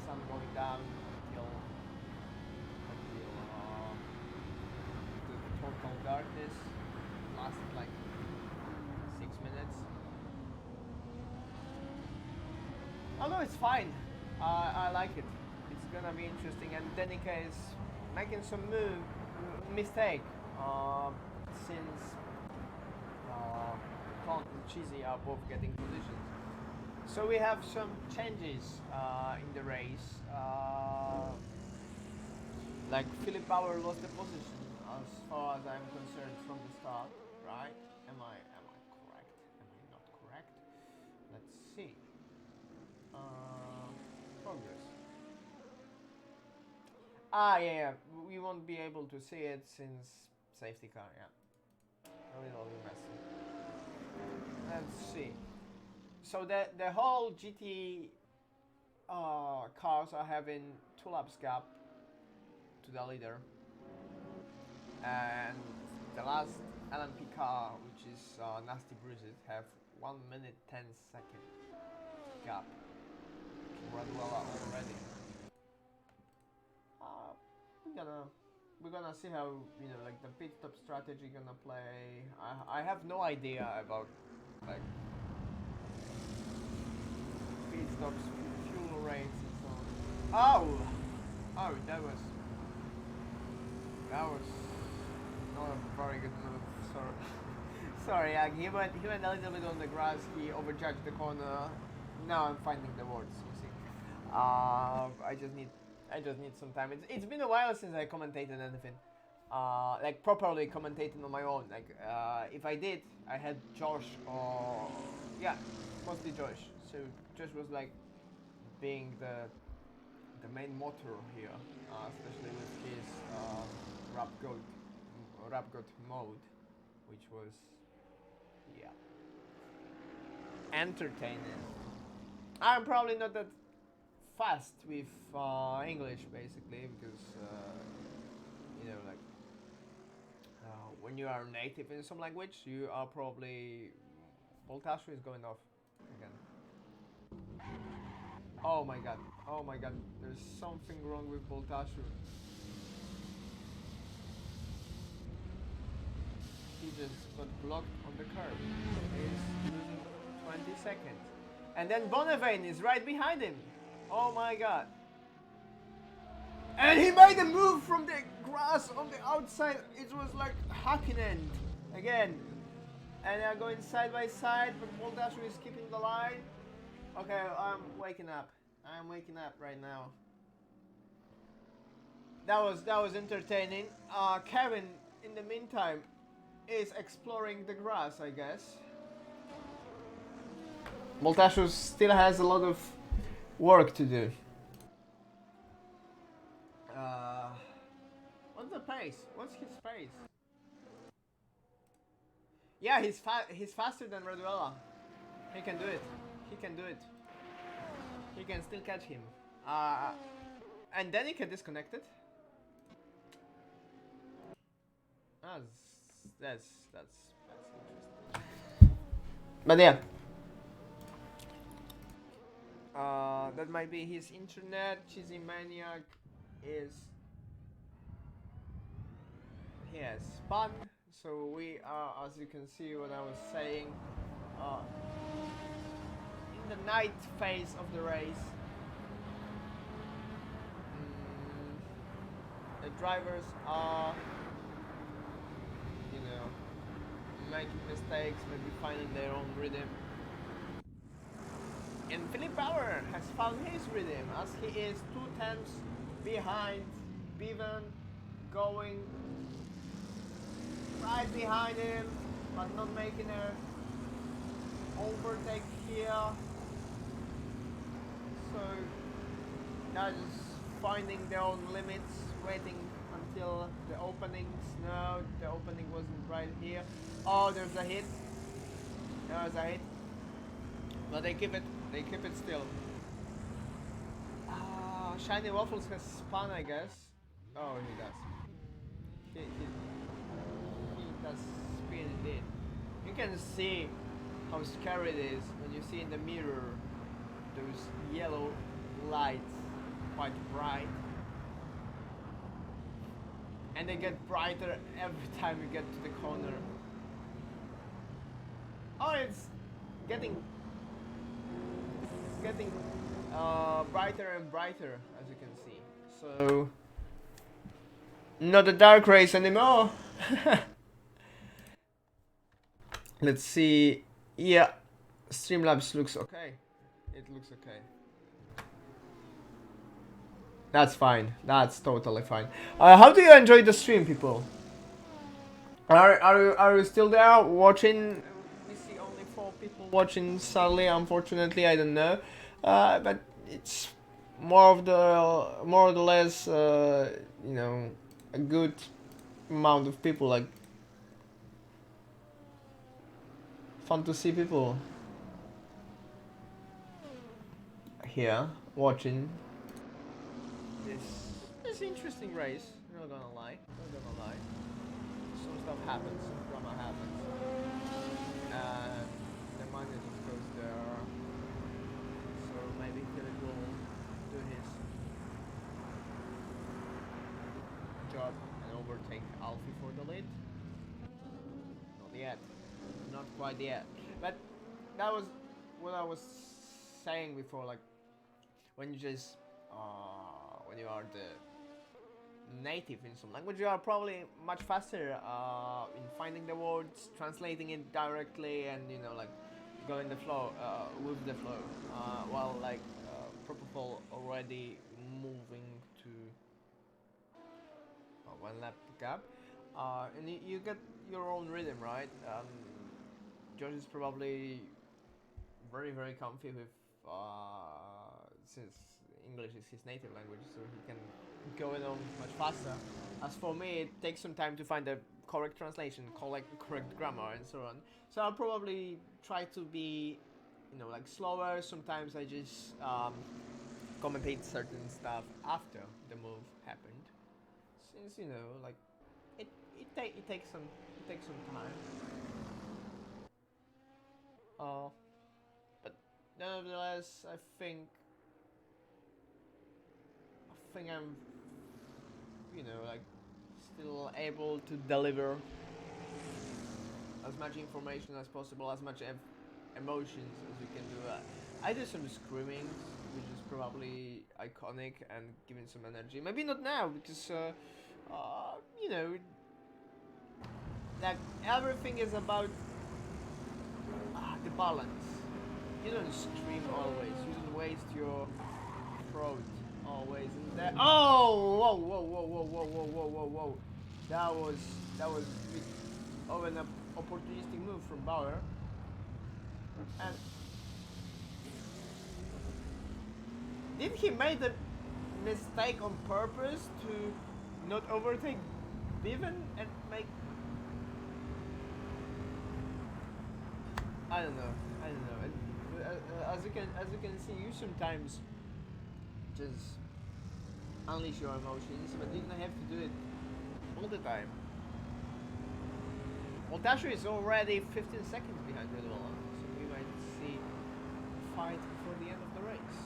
sun going down until the total darkness lasted like 6 minutes. Although it's fine, I like it. It's gonna be interesting, and Denica is making some mistake since Plant and Cheesy are both getting positions. So we have some changes in the race. Like Philip Bauer lost the position as far as I'm concerned from the start, right? Am I correct? Am I not correct? Let's see. Progress. Yeah, we won't be able to see it since safety car. Yeah. little messy. Let's see. So the whole GT cars are having 2 laps gap to the leader, and the last LMP car, which is Nasty Bruises, have 1 minute 10 second gap to Radwella already. We're gonna see how, you know, like the pit stop strategy gonna play. I have no idea about like pit stops, fuel rates and so on. Oh, that was not a very good move. Sorry, sorry. He went a little bit on the grass. He overjudged the corner. Now I'm finding the words. You see, I just need some time. It's been a while since I commentated anything, like properly commentating on my own. Like if I did, I had Josh or yeah, mostly Josh. So Josh was like being the main motor here, especially with his rap goat mode, which was yeah entertaining. I'm probably not that fast with English basically because you know, like when you are native in some language, you are probably Voltashu is going off again. Oh my god, there's something wrong with Voltashu. He just got blocked on the curb. He's losing 20 seconds. And then Bonnevane is right behind him. Oh my god. And he made a move from the grass on the outside. It was like Hakkinen again. And they are going side by side, but Voltashu is keeping the line. Okay, I'm waking up. I'm waking up right now. That was entertaining. Kevin, in the meantime, is exploring the grass, I guess. Voltashu still has a lot of work to do. What's the pace? What's his pace? Yeah, he's faster than Radwella. He can do it. He can do it. He can still catch him. And then he can disconnect it. That's interesting. But yeah. That might be his internet. Cheesy Maniac is... He has spun. So we are, as you can see what I was saying, in the night phase of the race. The drivers are, you know, making mistakes, maybe finding their own rhythm. And Philip Bauer has found his rhythm as he is 2/10 behind Bevan, going right behind him, but not making an overtake here. So now just finding their own limits, waiting until the openings. No, the opening wasn't right here. Oh, there's a hit. There's a hit. But they keep it still. Shiny Waffles has spun, I guess. Oh, he does. He does spin indeed. You can see how scary it is when you see in the mirror those yellow lights, quite bright. And they get brighter every time you get to the corner. Oh, it's getting brighter and brighter, as you can see. So, not a dark race anymore. Let's see. Yeah, Streamlabs looks okay. It looks okay. That's fine. That's totally fine. How do you enjoy the stream, people? Are you still there watching? We see only 4 people watching. Sadly, unfortunately, I don't know. But it's more or less, you know, a good amount of people. Like fun to see people here watching this interesting race. Not gonna lie, not gonna lie. Some stuff happens, some drama happens, and the money just goes there. So maybe Philip will do his job and overtake Alfie for the lead. Not yet, not quite yet. But that was what I was saying before. Like when you just when you are the native in some language, you are probably much faster in finding the words, translating it directly, and you know, like going the flow with the flow. While like Propofol already moving to one lap gap, and you get your own rhythm, right? George is probably very comfy with since English is his native language, so he can go on much faster. As for me, it takes some time to find the correct translation, correct grammar, and so on. So I'll probably try to be, you know, like slower. Sometimes I just commentate certain stuff after the move happened, since you know, like it takes some time. But nevertheless, I think I'm, you know, like still able to deliver as much information as possible, as much emotions as we can do. I do some screaming, which is probably iconic and giving some energy. Maybe not now because you know, like everything is about the balance. You don't scream always. You don't waste your throat always. And that, oh, whoa. That was a bit of an opportunistic move from Bauer. And did he make the mistake on purpose to not overtake Bevan and make? I don't know. As you can see, you sometimes just unleash your emotions, but you don't have to do it all the time. Well, Dasher is already 15 seconds behind Redwall, so we might see a fight before the end of the race.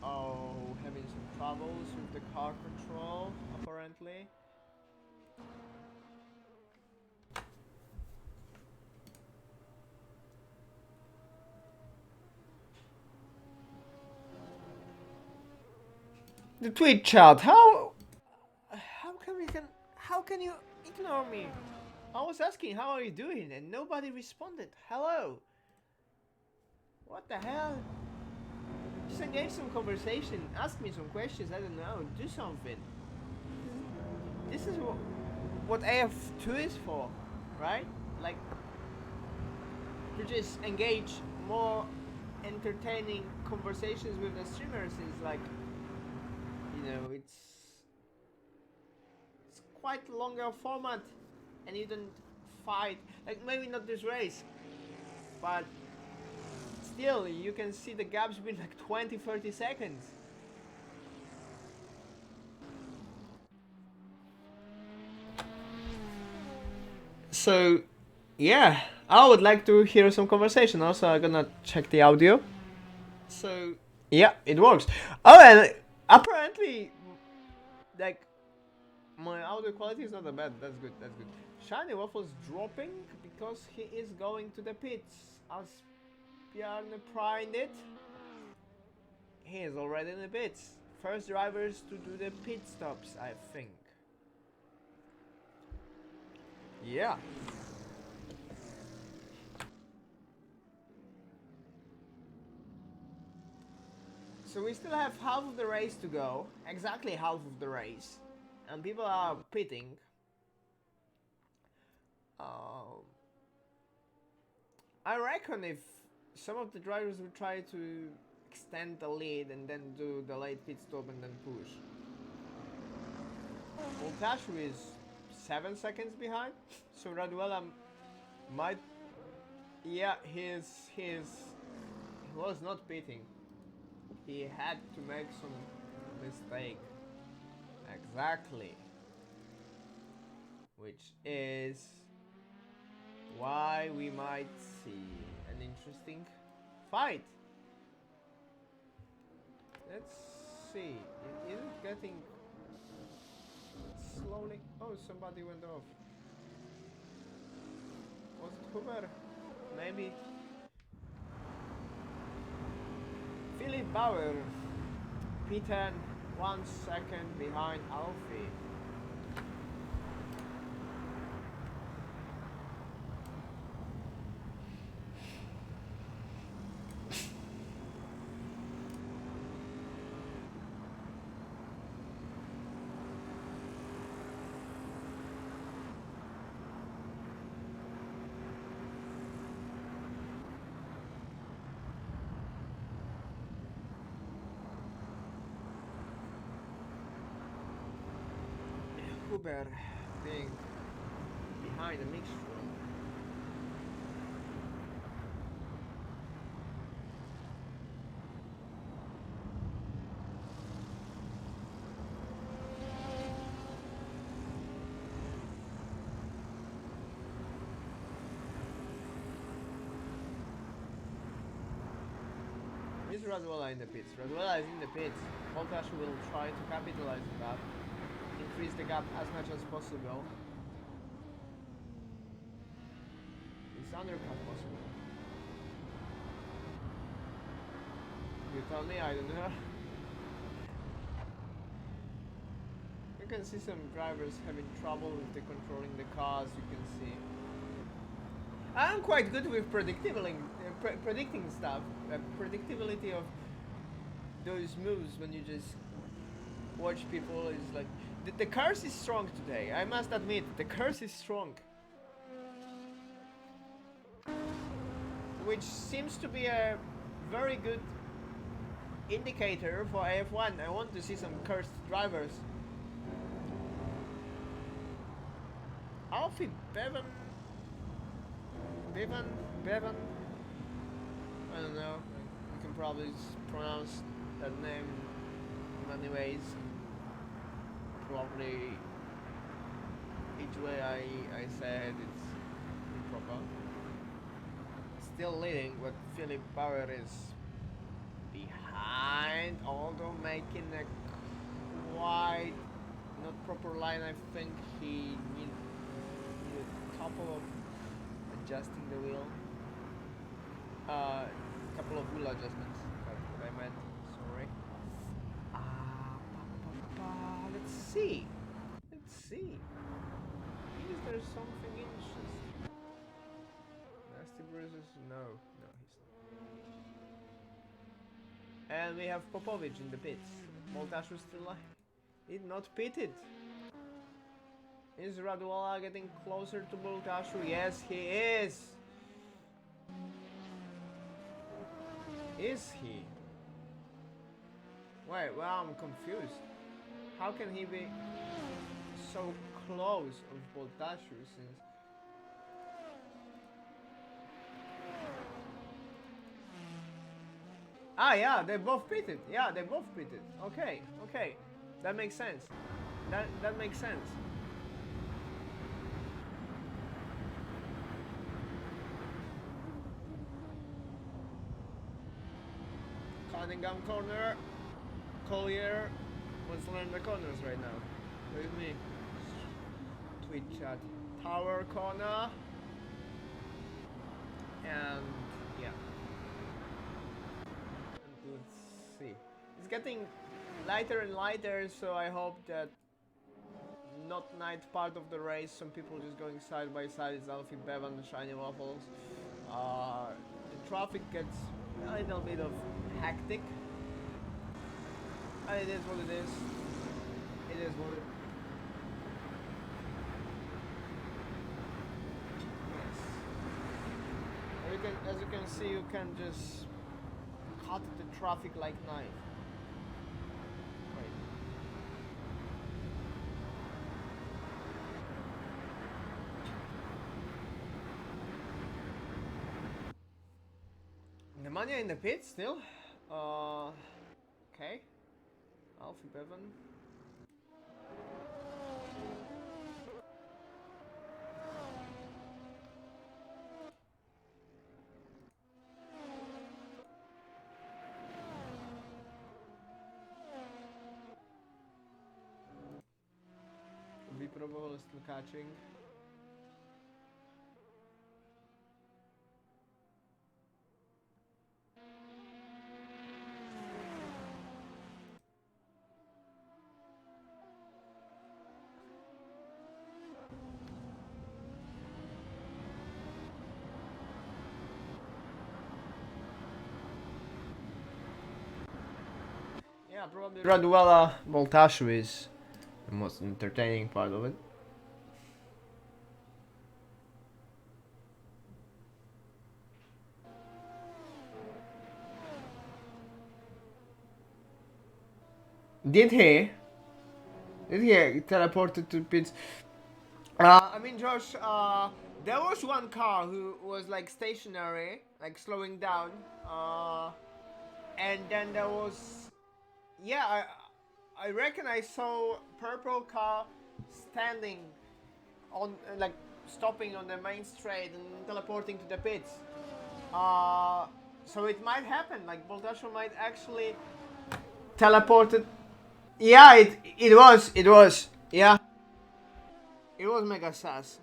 Oh, having some troubles with the car control, apparently. The tweet chat. How can you ignore me? I was asking how are you doing and nobody responded. Hello. What the hell? Just engage some conversation. Ask me some questions. I don't know. Do something. This is what AF2 is for, right? Like to just engage more entertaining conversations with the streamers is like, you know, it's quite longer format, and you don't fight. Like maybe not this race, but still you can see the gaps between like 20-30 seconds. So yeah, I would like to hear some conversation. Also, I'm gonna check the audio. So yeah, it works. Oh, and apparently, like my audio quality is not that bad. That's good. Shiny Waffles dropping because he is going to the pits. As Bjarne primed it, he is already in the pits. First drivers to do the pit stops, I think. Yeah. So we still have half of the race to go. Exactly half of the race. And people are pitting. I reckon if some of the drivers would try to extend the lead and then do the late pit stop and then push. Voltashu is 7 seconds behind. So Raduela might, yeah, he was not beating. He had to make some mistake. Exactly. Which is why we might see an interesting fight. Let's see. It isn't getting slowly. Oh, somebody went off. Was it Huber? Maybe. Philip Bauer, P10, 1 second behind Alfie. Huber being behind the mixture. Is Raduela in the pits? Raduela is in the pits. Voltash will try to capitalize on that. Increase the gap as much as possible. Is undercut possible? You tell me, I don't know. You can see some drivers having trouble with the controlling the cars, you can see. I'm quite good with predicting stuff. Predictability of those moves when you just watch people is like... The curse is strong today, I must admit, the curse is strong. Which seems to be a very good indicator for AF1. I want to see some cursed drivers. Alfie Bevan? Bevan? I don't know. You can probably pronounce that name in many ways. Probably each way I said it's improper. Still leading, but Philip Bauer is behind, although making a quite not proper line. I think he need a couple of adjusting the wheel. Couple of wheel adjustments. That's what I meant. Sorry. Let's see. Let's see. Is there something interesting? Nasty bruises? No, he's not. And we have Popovic in the pits. Moltash was still alive. He's not pitted. Is Raduela getting closer to Boltashu? Yes, he is. Is he? Wait, well, I'm confused. How can he be so close of Boltashu since... Ah, yeah, they both pitted. Yeah, they both pitted. Okay, okay. That makes sense. That makes sense. Cunningham corner. Collier wants to learn the corners right now. With me. Twitch chat. Tower corner. And yeah. Let's see. It's getting lighter and lighter, so I hope that not night part of the race, some people just going side by side. It's Alfie Bevan and Shiny Waffles. The traffic gets a little bit of hectic. And it is what it is. It is what it is. Yes. As you can see, you can just cut the traffic like knife. Wait. Nemanja in the pit still. Okay. Alfie Bevan. Viprovo is still catching. Yeah, probably Raduela Voltashu is the most entertaining part of it. Did he? Did he teleported to pits? I mean, Josh, there was one car who was like stationary, like slowing down, and then there was, yeah, I reckon I saw purple car standing on, like stopping on the main straight and teleporting to the pits. So it might happen, like Boltasho might actually teleported. Yeah, it was, yeah. It was mega sass.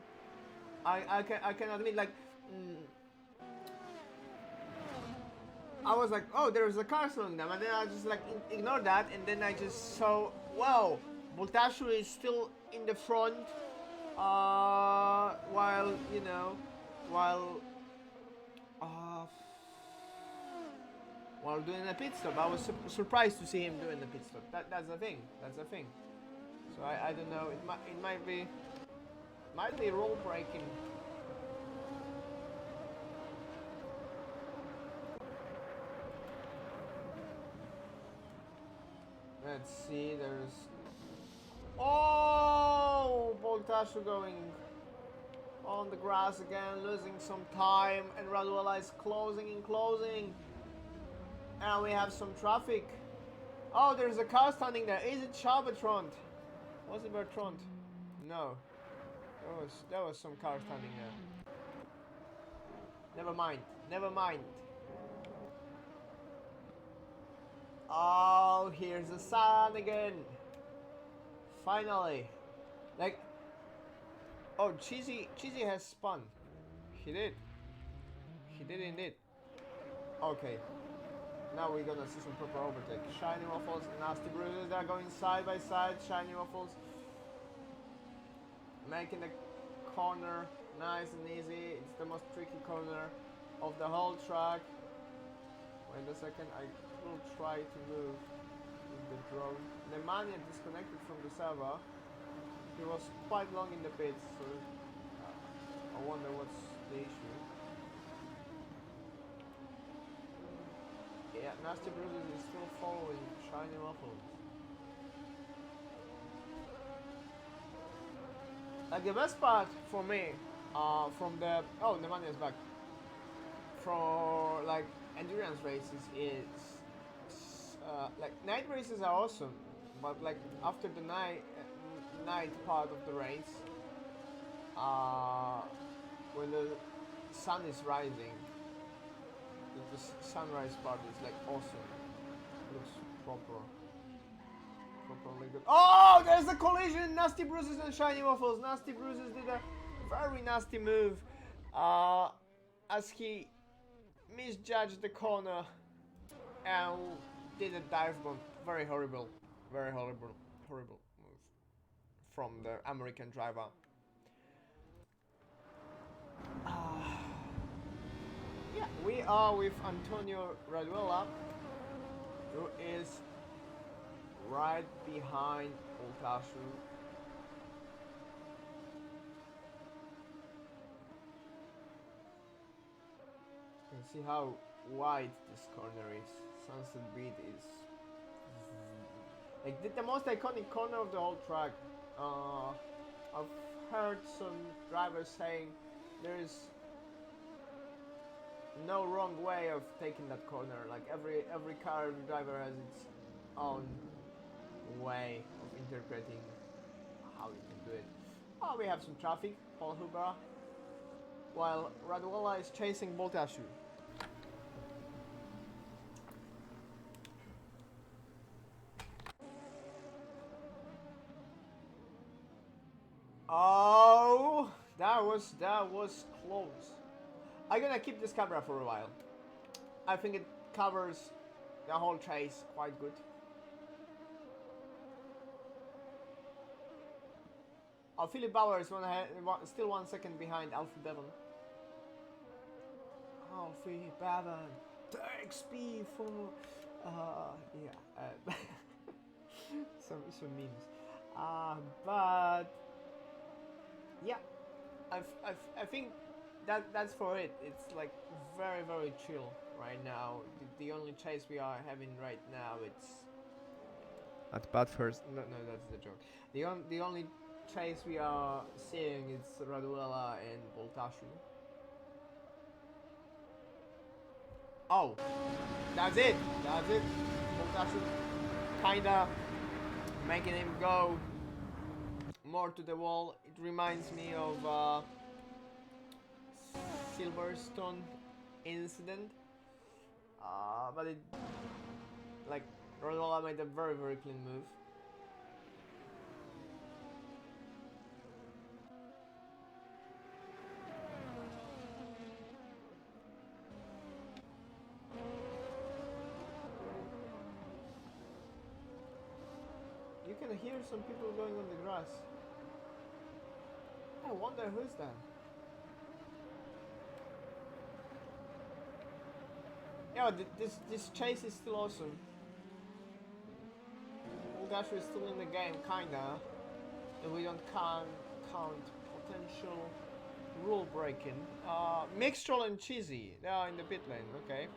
I can admit, like, I was like, oh, there's a car slowing down, and then I just like ignore that, and then I just saw, wow, Boltashu is still in the front, while you know, while uh, while doing a pit stop. I was surprised to see him doing the pit stop. That's the thing. That's the thing. So I don't know. It might be rule breaking. Let's see. There's Boltashu going on the grass again, losing some time, and Raduela is closing and closing. And we have some traffic. Oh, there's a car standing there. Is it Charbertrand? Was it Bertrand? No. There was some car standing there. Never mind. Never mind. Oh, here's the sun again. Finally. Like, oh, Cheesy has spun. He did. He did indeed. Okay. Now we're gonna see some proper overtake. Shiny Waffles and Nasty Bruises. They're going side by side. Shiny Waffles making the corner nice and easy. It's the most tricky corner of the whole track. Wait a second, I will try to move with the drone. Nemanja disconnected from the server. He was quite long in the pits, so I wonder what's the issue. Yeah, Nasty Bruises is still following Shiny Waffles. Like the best part for me, from the Nemanja is back. For like endurance races is like night races are awesome, but like after the night part of the race, when the sun is rising, the sunrise part is like awesome. Looks properly good. Oh, there's a collision! Nasty Bruises and Shiny Waffles. Nasty Bruises did a very nasty move, as he misjudged the corner and did a dive bomb. Very horrible move from the American driver. Yeah, we are with Antonio Raduela, who is right behind Boltashu. You can see how wide this corner is. Sunset Beat is like the most iconic corner of the whole track. I've heard some drivers saying there is no wrong way of taking that corner. Like every car driver has its own way of interpreting how you can do it. Oh, we have some traffic, Paul Huber, while Raduola is chasing Boltashu. Oh, that was close. I'm gonna keep this camera for a while. I think it covers the whole chase quite good. Oh, Philip Bauer is still 1 second behind Alfie Bevan. Alfie Bevan, the XP for yeah, some memes. But yeah, I think that's for it. It's like very chill right now. The only chase we are having right now, it's at bad first. No, that's the joke. The only chase we are seeing is Raduela and Boltashu. Oh, that's it. Boltashu kinda making him go more to the wall. It reminds me of Silverstone incident, but it like Raduela made a very clean move. You can hear some people going on the grass. I wonder who's that. Yeah, this chase is still awesome. Boltashu is still in the game, kinda. And we don't count potential rule breaking. Mixtrol and Cheesy, they are in the pit lane, okay.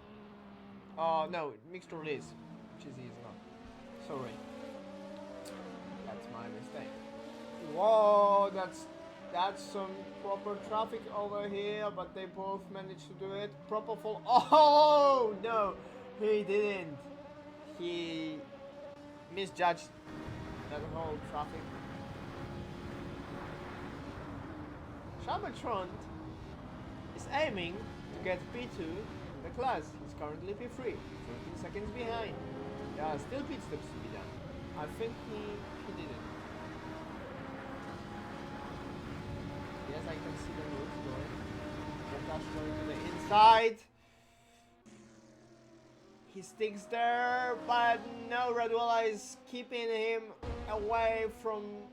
No, Mixtrol is. Cheesy is not. Sorry. That's my mistake. Whoa, that's some proper traffic over here, but they both managed to do it. Proper fall. Oh no, he didn't. He misjudged that whole traffic. Shamatron is aiming to get P2 in the class. He's currently P3, 13 seconds behind. There are still pit stops to be done. I think he did it. Yes, I can see the move going. Boltashu going to the inside. He sticks there, but no, Raduola is keeping him away from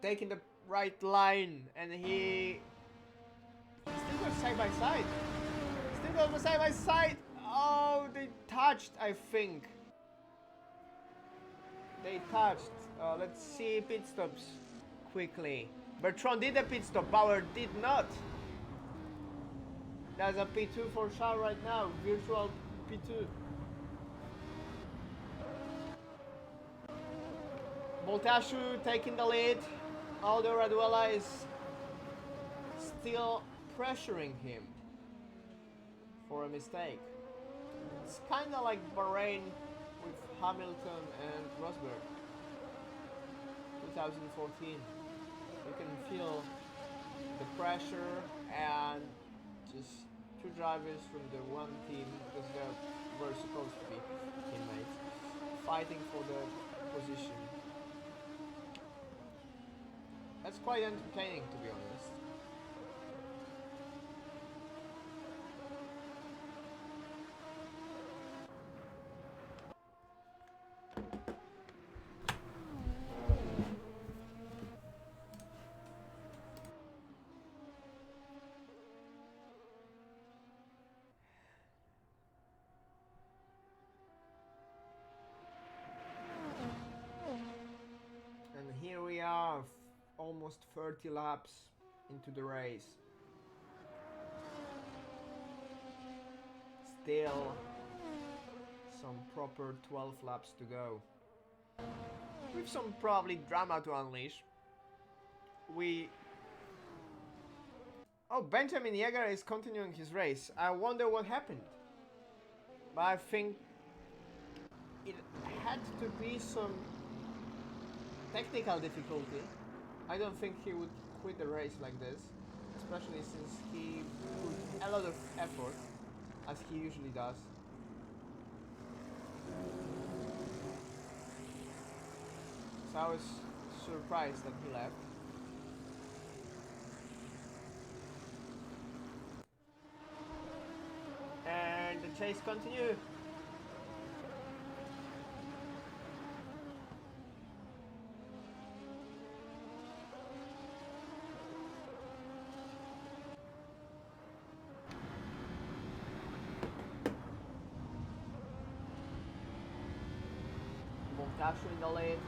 taking the right line, and he still goes side by side. Still goes side by side. Oh, they touched, I think. They touched. Let's see pit stops quickly. Bertrand did a pit stop. Bauer did not. There's a P2 for Shah right now. Virtual P2. Boltashu taking the lead. Although Raduola is still pressuring him for a mistake. It's kind of like Bahrain with Hamilton and Rosberg 2014. You can feel the pressure and just two drivers from the one team, because they were supposed to be teammates, fighting for the position. That's quite entertaining, to be honest. And here we are, almost 30 laps into the race. Still some proper 12 laps to go. With some probably drama to unleash. Oh, Benjamin Yeager is continuing his race. I wonder what happened. But I think it had to be some technical difficulty. I don't think he would quit the race like this, especially since he put a lot of effort, as he usually does. So I was surprised that he left. And the chase continues. Montasio in the lead.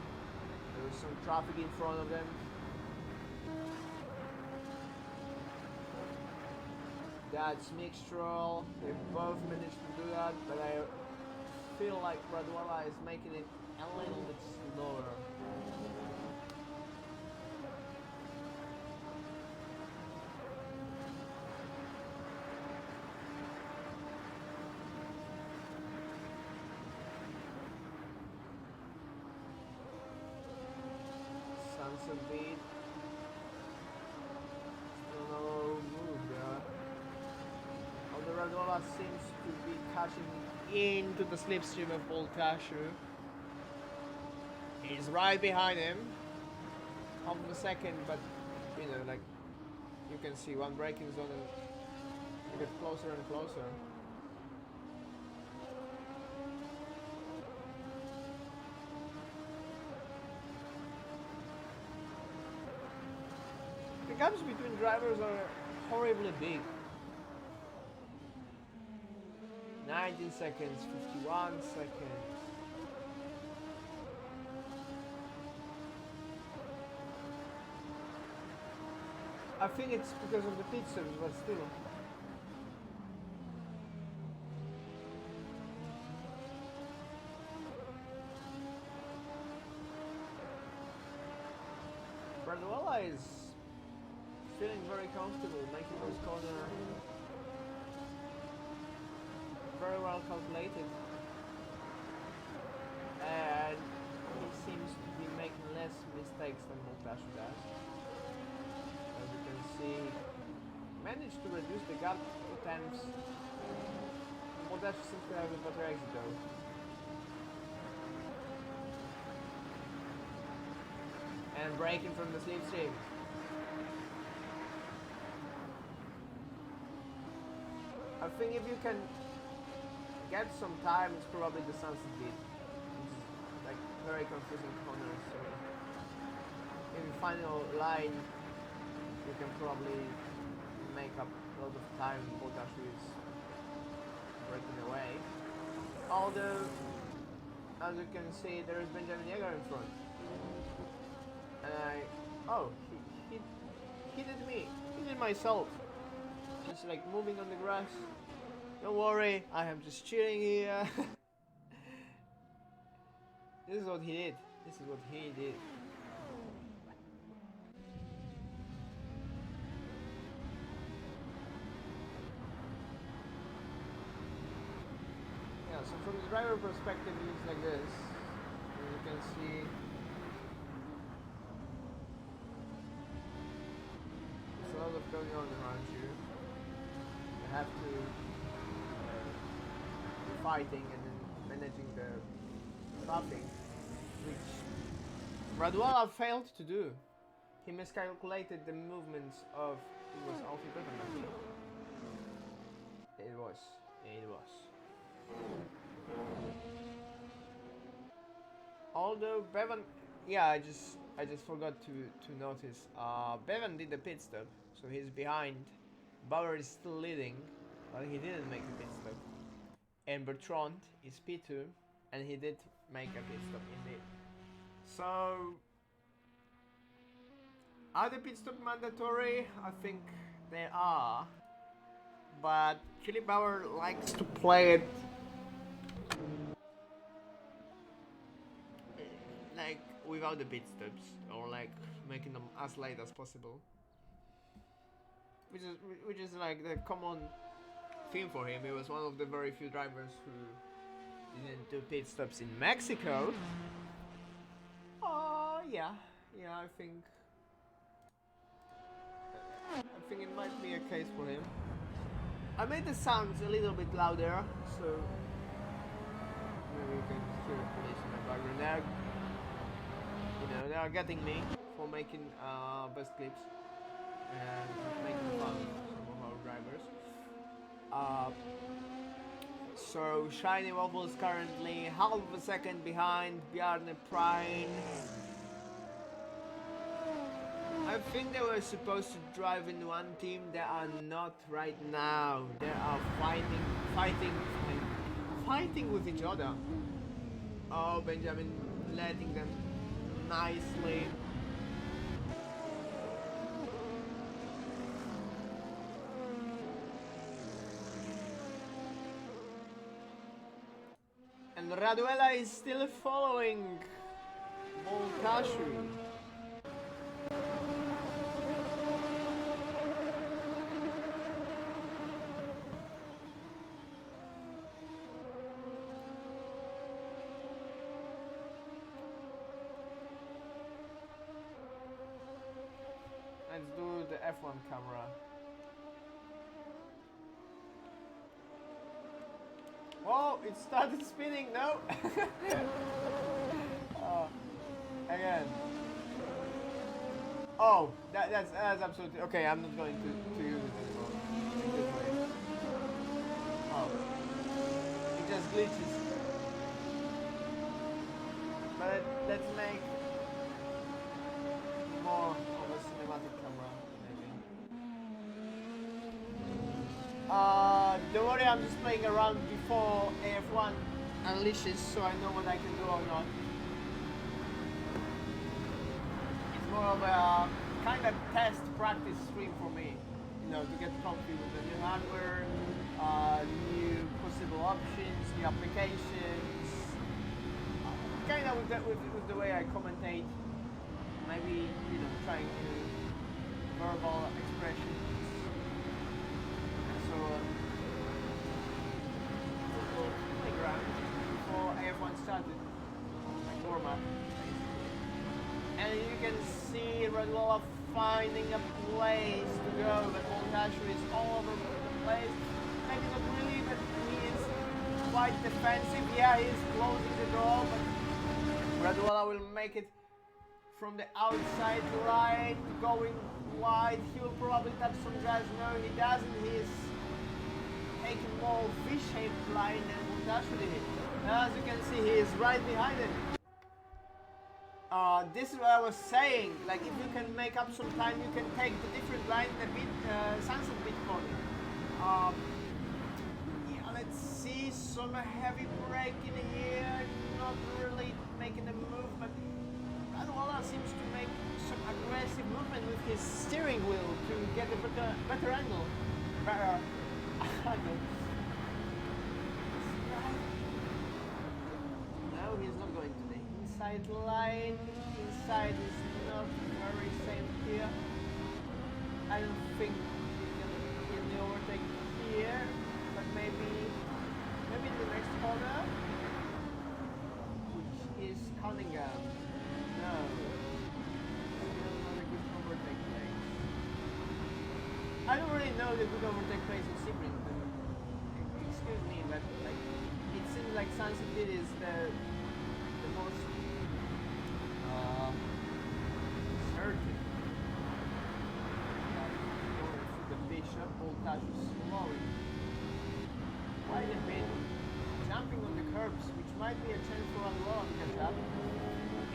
There is some traffic in front of them. That's Mixtral. They both managed to do that, but I feel like Raduala is making it a little bit slower. Sunset beat. Still no move there. Although Raduala seems to be catching into the slipstream of Montasio. He's right behind him. Half of a second, but you know, like you can see one braking zone and you get closer and closer. The gaps between drivers are horribly big. 19 seconds, 51 seconds. I think it's because of the pit stops, but still. Raduala is feeling very comfortable, making this corner very well calculated. And he seems to be making less mistakes than Montasio does. As you can see, managed to reduce the gap 2 times. Montasio seems to have a better exit though. And braking from the slipstream. I think if you can get some time, it's probably the sunset beat. It's like very confusing corners. So in the final line, you can probably make up a lot of time. Montasio is breaking away. Although, as you can see, there is Benjamin Yeager in front. And he did me. He did myself. Just like moving on the grass. Don't worry, I am just chilling here. This is what he did. This is what he did. Yeah, so from the driver perspective it looks like this. As you can see, there's a lot of going on around you. You have to be fighting and then managing the traffic, which Raduala failed to do. He miscalculated the movements of, it was Alfie Bevan, I think. It was. Although Bevan, yeah, I just forgot to notice. Bevan did the pit stop, so he's behind. Bauer is still leading, but he didn't make a pit stop. And Bertrand is P2, and he did make a pit stop indeed. So, are the pit stop mandatory? I think they are. But Chili Bauer likes to play it like without the pit stops, or like making them as late as possible. which is like the common theme for him. He was one of the very few drivers who didn't do pit stops in Mexico. Yeah, I think it might be a case for him. I made the sounds a little bit louder, so maybe you can hear police in the background. They are getting me for making best clips and making fun of some of our drivers. So Shiny Wobbles currently half of a second behind Bjarne Prine. I think they were supposed to drive in one team. They are not right now. They are fighting with each other. Oh, Benjamin letting them nicely. And Raduela is still following Volkashu. Let's do the F1 camera. Whoa, it started spinning, no? Again. Oh, that's absolutely okay. I'm not going to use it anymore. Oh, it just glitches. But let's make more of a cinematic camera, maybe. Don't worry, I'm just playing around before AF1 unleashes, so I know what I can do or not. It's more of a kind of test practice stream for me, to get comfy with the new hardware, new possible options, new applications, kind of with the way I commentate, maybe, trying to verbal expressions and so on. Playground before AF1 started, like warm-up. And you can see Redwalla finding a place to go, but Volkashu is all over the place. Maybe not really, but he is quite defensive. Yeah, he is closing the door, but Redwalla will make it from the outside line, going wide. He will probably touch some grass. No, he doesn't. He is taking more V-shaped line than Volkashu did. As you can see, he is right behind it. This is what I was saying, like if you can make up some time, you can take the different line, the sunset Bitcoin. Yeah, let's see, some heavy brake in here, not really making a move, but Radwala seems to make some aggressive movement with his steering wheel to get a better angle. Better angle. No, he's not going to the inside line. Inside is not very safe here. I don't think he can get the overtake here, but maybe the next corner, which is Cunningham. No, not a good overtake place. I don't really know the good overtake place in Sebring. Excuse me, but like it seems like Sunset Beat is the most certain. Going through the bishop, Volkashu slowing quite a bit, jumping on the curbs, which might be a chance for Anwar to catch up.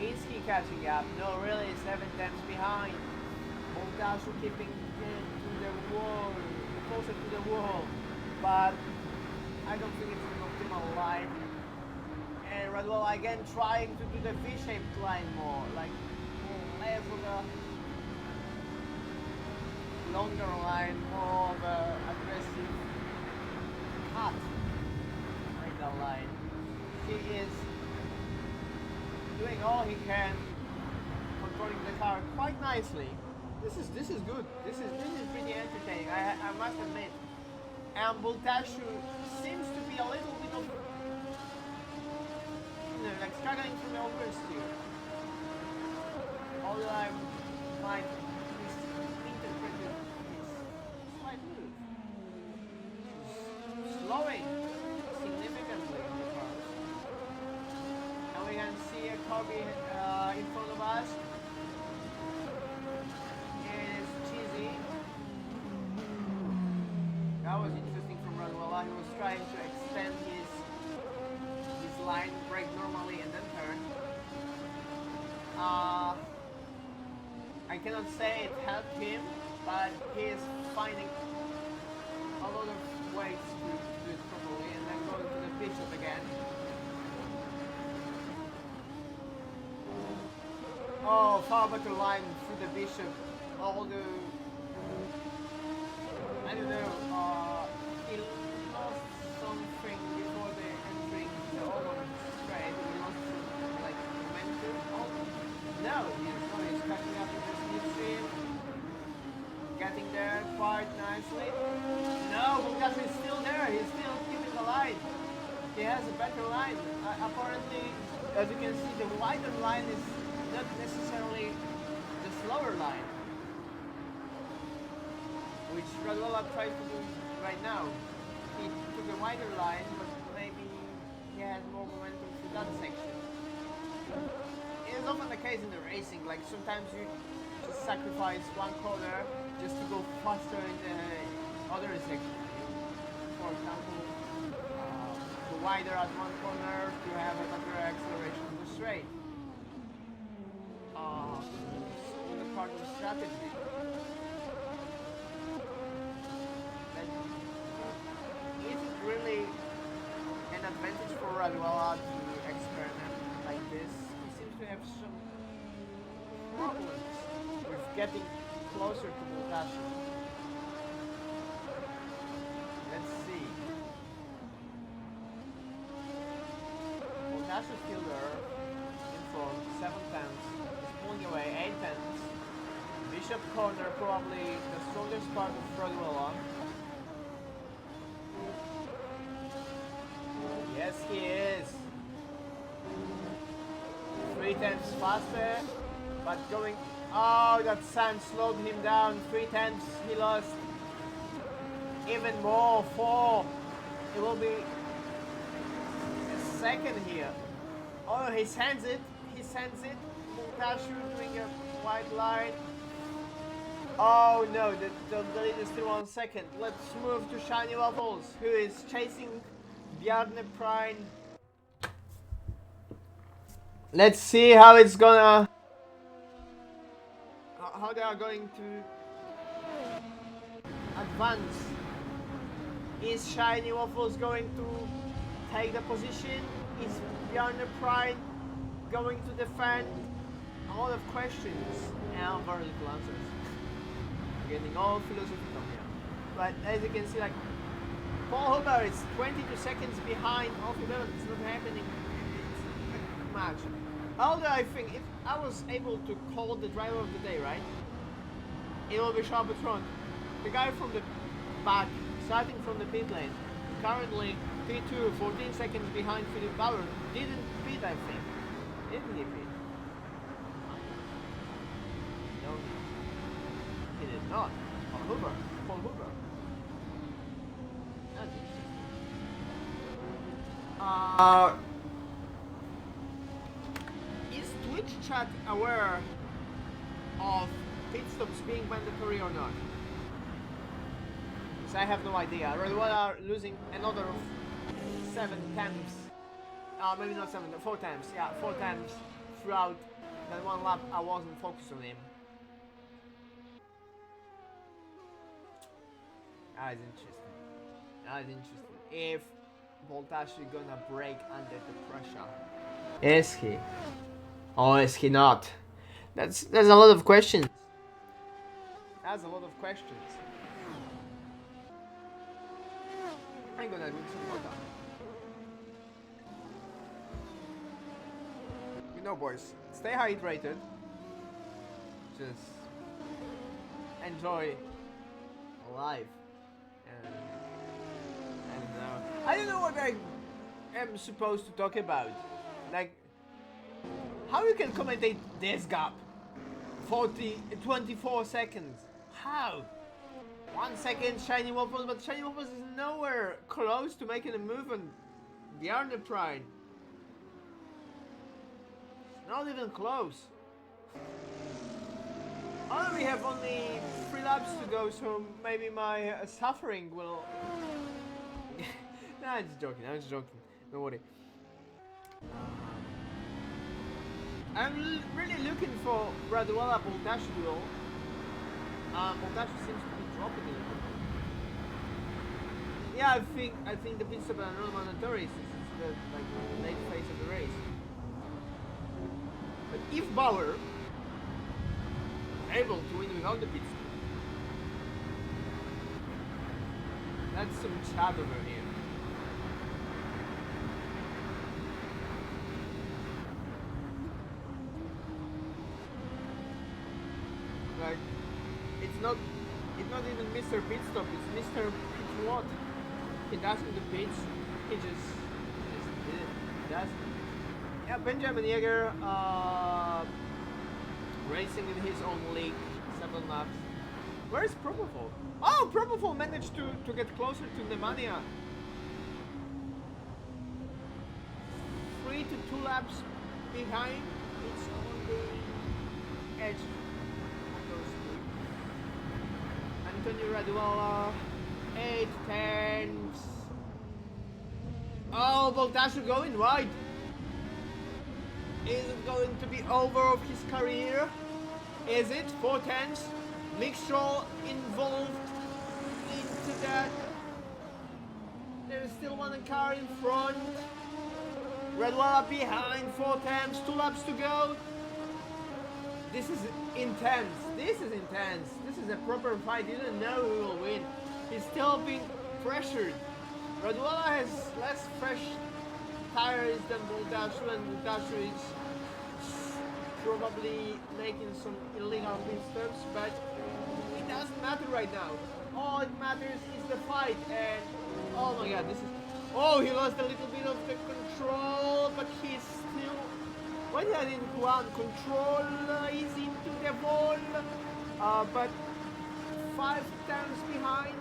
Is he catching up? No, really, 7 tenths behind. Volkashu keeping to the wall, closer to the wall, but I don't think it's an optimal line. And Radwell again trying to do the V-shaped line more, like less of a longer line, more of a aggressive cut like that line. He is doing all he can, controlling the car quite nicely. This is good. This is pretty entertaining. I must admit. And Bultashu seems to be a little bit of, like struggling from the oversteer. Although I might misinterpret his slight move. Slowing significantly in the car. And we can see a Kobe in front of us. It's cheesy. That was interesting from Raduala. He was trying to extend his line, brake normally and then turn. I cannot say it helped him, but he is finding a lot of ways to do it properly, and then going to the bishop again. Oh, far better line through the bishop. Although I don't know, he lost something before the entering the Oman straight. He lost like momentum. Oh no, he's catching up in the slipstream. Getting there quite nicely. No, Bulgash is still there. He's still keeping the line. He has a better line. Apparently, as you can see, the wider line is not necessarily the slower line, which Raduala tries to do right now. He took a wider line, but maybe he has more momentum through that section. It is often the case in the racing, like sometimes you just sacrifice one corner just to go faster in the other section. For example, go wider at one corner to have a better acceleration in the straight. So the part of strategy. Is it really an advantage for Raduala to experiment like this? He seems to have some problems with getting closer to Bulgash. Let's see. Bulgash is still there in front, 7 tenths. He's pulling away, 8 tenths. Bishop corner, probably the strongest part of Raduala. Yes, he is. 3 tenths faster, but going. Oh, that sand slowed him down. 3 tenths he lost. Even more, 4. It will be a second here. Oh, he sends it. He sends it. Bultashu doing a white line. Oh no, the lead is still 1 second. Let's move to Shiny Waffles, who is chasing Bjarne Prine. Let's see how it's gonna, how they are going to advance. Is Shiny Waffles going to take the position? Is Bjarne Prine going to defend? A lot of questions and very little answers. Getting all philosophy from here. But as you can see, like, Paul Huber is 22 seconds behind altogether. It's not happening. It's much. Although I think if I was able to call the driver of the day, right? It will be Sharp front. The guy from the back, starting from the pit lane, currently P2, 14 seconds behind Philip Bauer, didn't pit, I think. Didn't he pit? No, he did not. Paul Huber. That's interesting. Is Twitch chat aware of pit stops being mandatory or not? Because I have no idea. Raduala are losing another 7 times. Maybe not 7, 4 times. Yeah, 4 times throughout that one lap. I wasn't focused on him. That is interesting. If Bulgash is gonna break under the pressure. Is he? Or is he not? There's a lot of questions. That's a lot of questions. I'm gonna drink some water. You know, boys, stay hydrated. Just enjoy life. I don't know. I don't know what I am supposed to talk about. Like, how you can commentate this gap? 24 seconds. How? 1 second Shiny Waffles, but Shiny Waffles is nowhere close to making a move on the Arne Prime. It's not even close. We have only 3 laps to go, so maybe my suffering will... Nah, I'm just joking, don't worry. I'm really looking for Raduala Boltash duel. Boltash seems to be dropping a little bit. Yeah, I think the pit stop are not mandatory since it's the late phase of the race. But if Bauer is able to win without the pit stop, that's some chat over here. Like, it's not even Mr. Pit Stop, it's Mr. Pit What? He doesn't do pits, he just does. Yeah, Benjamin Yeager racing in his own league, 7 laps. Where's Propofol? Oh, Propofol managed to get closer to Nemanja. 3 to 2 laps behind. It's on the edge. Antonio Raduala, 8 tenths. Oh, Boltash going wide. Is it going to be over of his career? Is it? 4 tenths. Mixtrol involved into that. There's still one car in front. Raduala behind, 4 tenths, 2 laps to go. This is intense. This is intense. This is a proper fight. You don't know who will win. He's still being pressured. Raduala has less fresh tires than Boltashu, and Boltashu is probably making some illegal pit stops, but it doesn't matter right now. All it matters is the fight, and oh my god, this is... Oh, he lost a little bit of the control, but he's still... Why did I didn't Juan? Control is into the wall, but 5 times behind.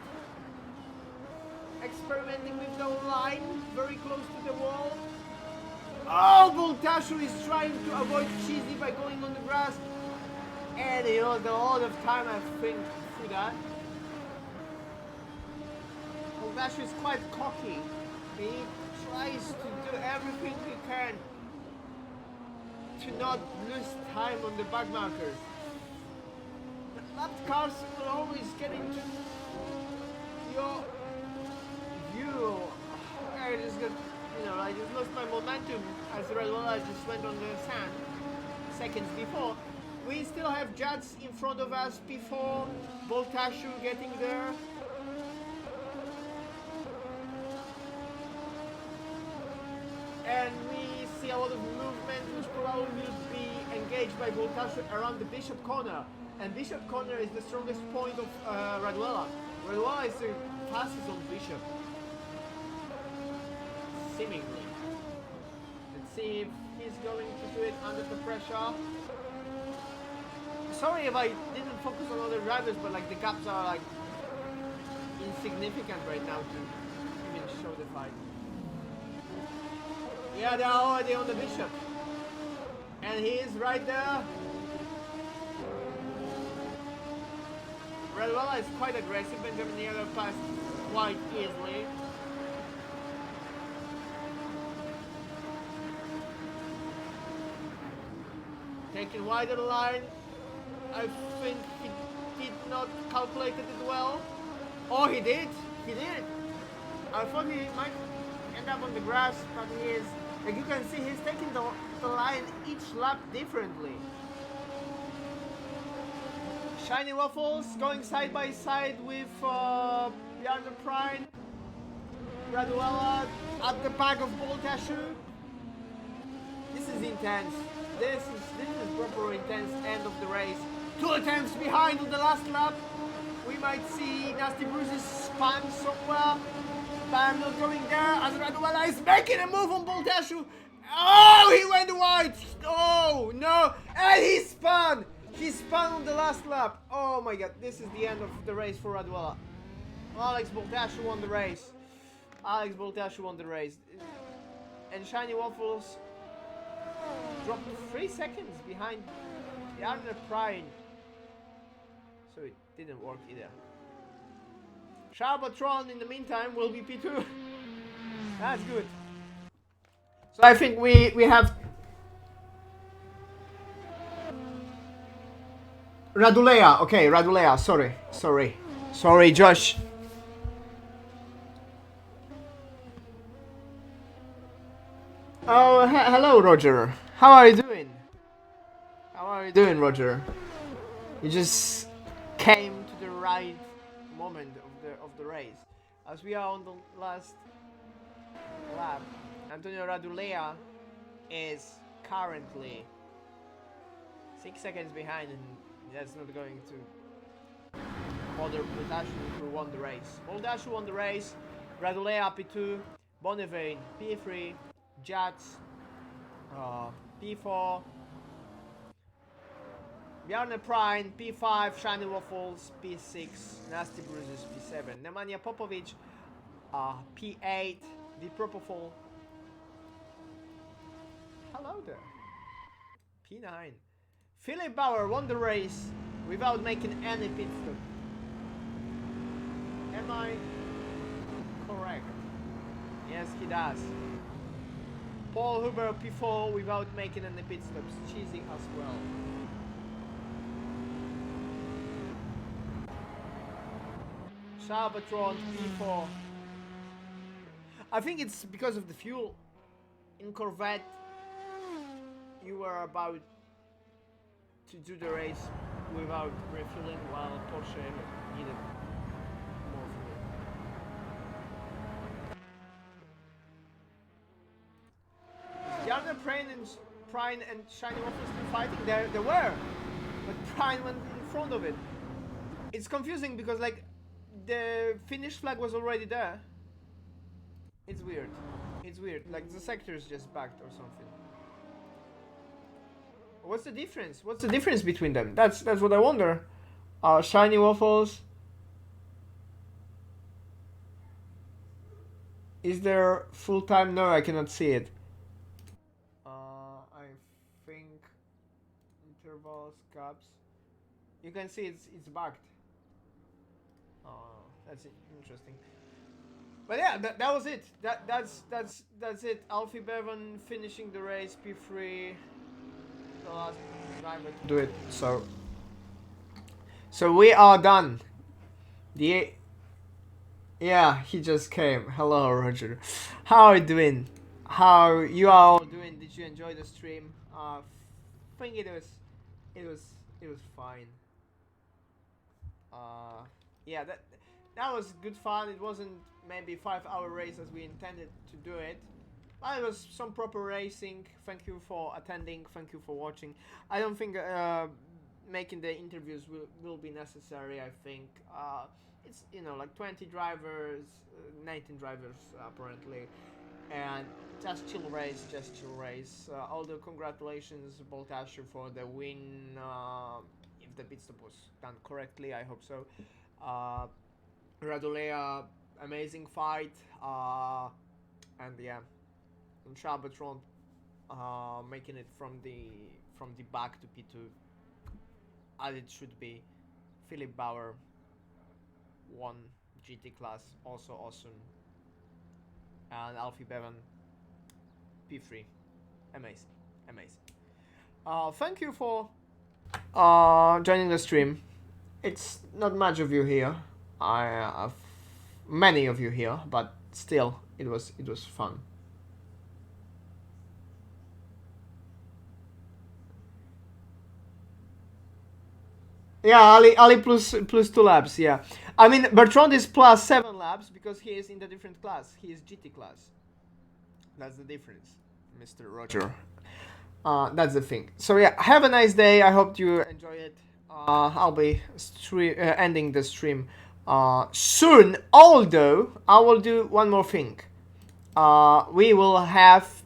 Experimenting with the line, very close to the wall. Oh, Boltashu is trying to avoid Cheesy by going on the grass. And he lost a lot of time, I think, through that. Boltashu is quite cocky. He tries to do everything he can to not lose time on the back markers. But lapped cars will always get into your view. I just got, I just lost my momentum as Raduala just went on the sand seconds before. We still have Judds in front of us before Boltashu getting there. And we see a lot of movement which probably will be engaged by Boltashu around the Bishop Corner. And Bishop Corner is the strongest point of Raduala. Raduala is the fastest on Bishop. Seemingly. Let's see if he's going to do it under the pressure. Sorry if I didn't focus on other drivers, but like the gaps are like insignificant right now to even show the fight. Yeah, they're already on the Bishop. And he is right there. Raduala is quite aggressive, Benjamin Yeager passed quite easily. Taking wider line. I think he did not calculate it well. Oh, he did. He did. I thought he might end up on the grass, but he is, like you can see, he's taking the line each lap differently. Shiny Waffles going side by side with Bjarne Prine. Raduala at the back of Boltashu. This is intense. This is proper intense end of the race. 2 attempts behind on the last lap. We might see Nasty Bruce's spun somewhere. But I'm not going there as Raduala is making a move on Boltashu. Oh, he went wide. Oh, no. And he spun. He spun on the last lap. Oh my god, this is the end of the race for Raduala. Alex Boltashu won the race. Alex Boltashu won the race. And Shiny Waffles dropped 3 seconds behind Yarner Prime. So it didn't work either. Sharbatron in the meantime will be P2. That's good. So I think we have Radulea. Okay, Radulea. Sorry, Josh. Oh, hello, Roger. How are you doing? How are you doing, Roger? You just came to the right moment of the race. As we are on the last lap, Antonio Radulea is currently 6 seconds behind, and that's not going to bother Boltashu, who won the race. Boltashu won the race. Radulea P2, Bonnevein P3, Jats P4, Bjarne Prine P5, Shiny Waffles P6, Nasty Bruises P7, Nemanja Popovic P8, The Propofol. Hello there. P9. Philip Bauer won the race without making any pit stop. Am I correct? Yes, he does. Paul Huber P4 without making any pit stops. Cheesy as well. Sharbatron P4. I think it's because of the fuel. In Corvette, you were about to do the race without refueling, while Porsche needed more fuel. Jarno Prine and Shiny Waffles still fighting? They were, but Prine went in front of it. It's confusing because like the finish flag was already there. It's weird. It's weird. Like the sector's just backed or something. What's the difference? What's the difference between them? That's what I wonder. Shiny Waffles. Is there full time? No, I cannot see it. I think intervals, caps. You can see it's backed. That's interesting. But yeah, that was it. That's it. Alfie Bevan finishing the race P3. The last driver to do it. So we are done. Yeah, he just came. Hello, Roger. How are you doing? How you are all doing? Did you enjoy the stream? I think it was fine. Yeah, that was good fun. It wasn't maybe 5-hour race as we intended to do it. But it was some proper racing. Thank you for attending. Thank you for watching. I don't think making the interviews will be necessary. I think it's like 20 drivers, 19 drivers apparently, and just chill race. All the congratulations Boltashu for the win. If the pit stop was done correctly, I hope so. Radulea, amazing fight, and yeah, and Sharbatron making it from the back to P2 as it should be. Philip Bauer won GT class, also awesome, and Alfie Bevan P3, amazing. Thank you for joining the stream. It's not much of you here. I have many of you here, but still, it was fun. Yeah, Ali plus 2 laps. Yeah, I mean Bertrand is plus 7 laps because he is in the different class. He is GT class. That's the difference, Mr. Roger. That's the thing. So yeah, have a nice day. I hope you enjoy it. I'll be ending the stream soon. Although I will do one more thing. We will have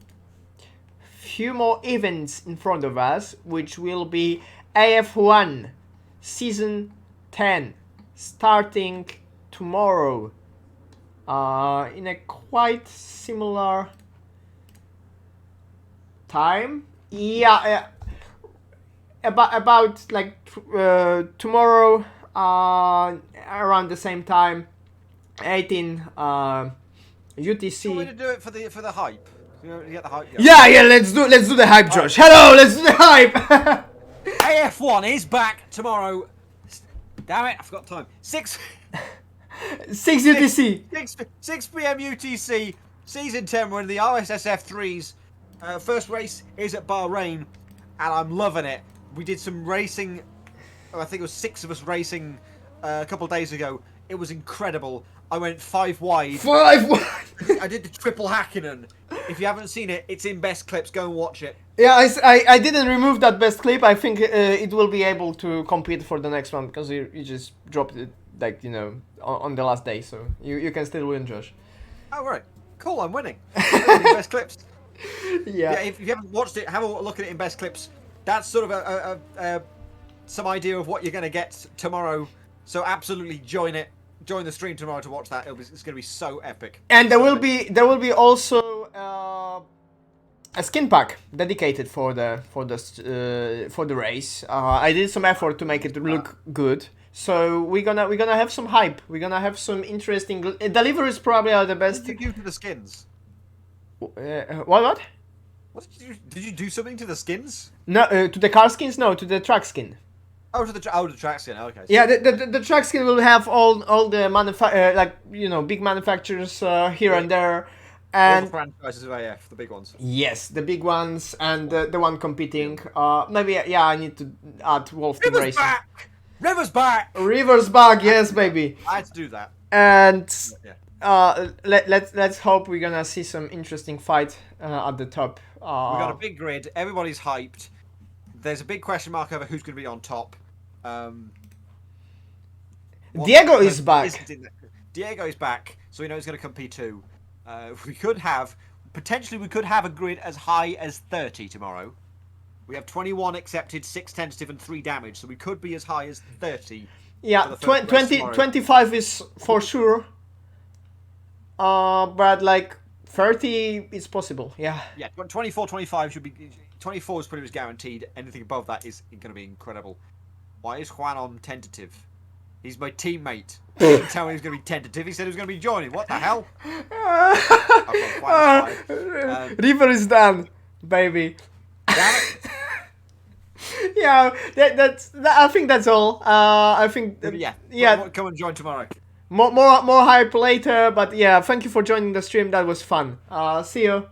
few more events in front of us, which will be AF1 season 10 starting tomorrow. In a quite similar time. Yeah, about like tomorrow around the same time, 18 UTC. You want me to do it for the hype? You get the hype going. Yeah, let's do the hype, Josh. Hello, let's do the hype. AF1 is back tomorrow. Damn it, I forgot time. 6 UTC. 6 p.m. UTC. Season 10. We're in the RSSF 3s. First race is at Bahrain, and I'm loving it. We did some racing. I think it was 6 of us racing a couple of days ago. It was incredible. I went 5 wide. 5 wide. I did the triple Hakkinen. If you haven't seen it, it's in best clips. Go and watch it. Yeah, I didn't remove that best clip. I think it will be able to compete for the next one because you just dropped it, like, you know, on the last day. So you can still win, Josh. Oh, right. Cool, I'm winning. I'm winning best clips. Yeah. If you haven't watched it, have a look at it in best clips. That's sort of some idea of what you're going to get tomorrow. So absolutely join it. Join the stream tomorrow to watch that. It's going to be so epic. And there will be also a skin pack dedicated for the race. I did some effort to make it look good. So we're gonna have some hype. We're gonna have some interesting deliveries. Probably are the best. What did you do to the skins? What? What did you do something to the skins? No, to the car skins. No, to the track skin. Oh, to the track skin. Okay. So yeah, the track skin will have all the big manufacturers here and there, and all the franchises of AF, the big ones. Yes, the big ones and the one competing. Maybe I need to add Wolf Team Racing. River's back. River's back. Yes, baby. I had to do that. And let's hope we're gonna see some interesting fight at the top. We got a big grid. Everybody's hyped. There's a big question mark over who's going to be on top. Diego is back. Diego is back, so we know he's going to come P2. We could have a grid as high as 30 tomorrow. We have 21 accepted, 6 tentative, and 3 damage, so we could be as high as 30. Yeah, 25 is for sure. But like 30 is possible. Yeah. Yeah, 24, 25 should be. 24 is pretty much guaranteed. Anything above that is going to be incredible. Why is Juan on tentative? He's my teammate. He didn't tell me he was going to be tentative. He said he was going to be joining. What the hell? Okay, River is done, baby. Damn it. Yeah, I think that's all. I think. Yeah. Come and join tomorrow. More hype later, but yeah, thank you for joining the stream. That was fun. See you.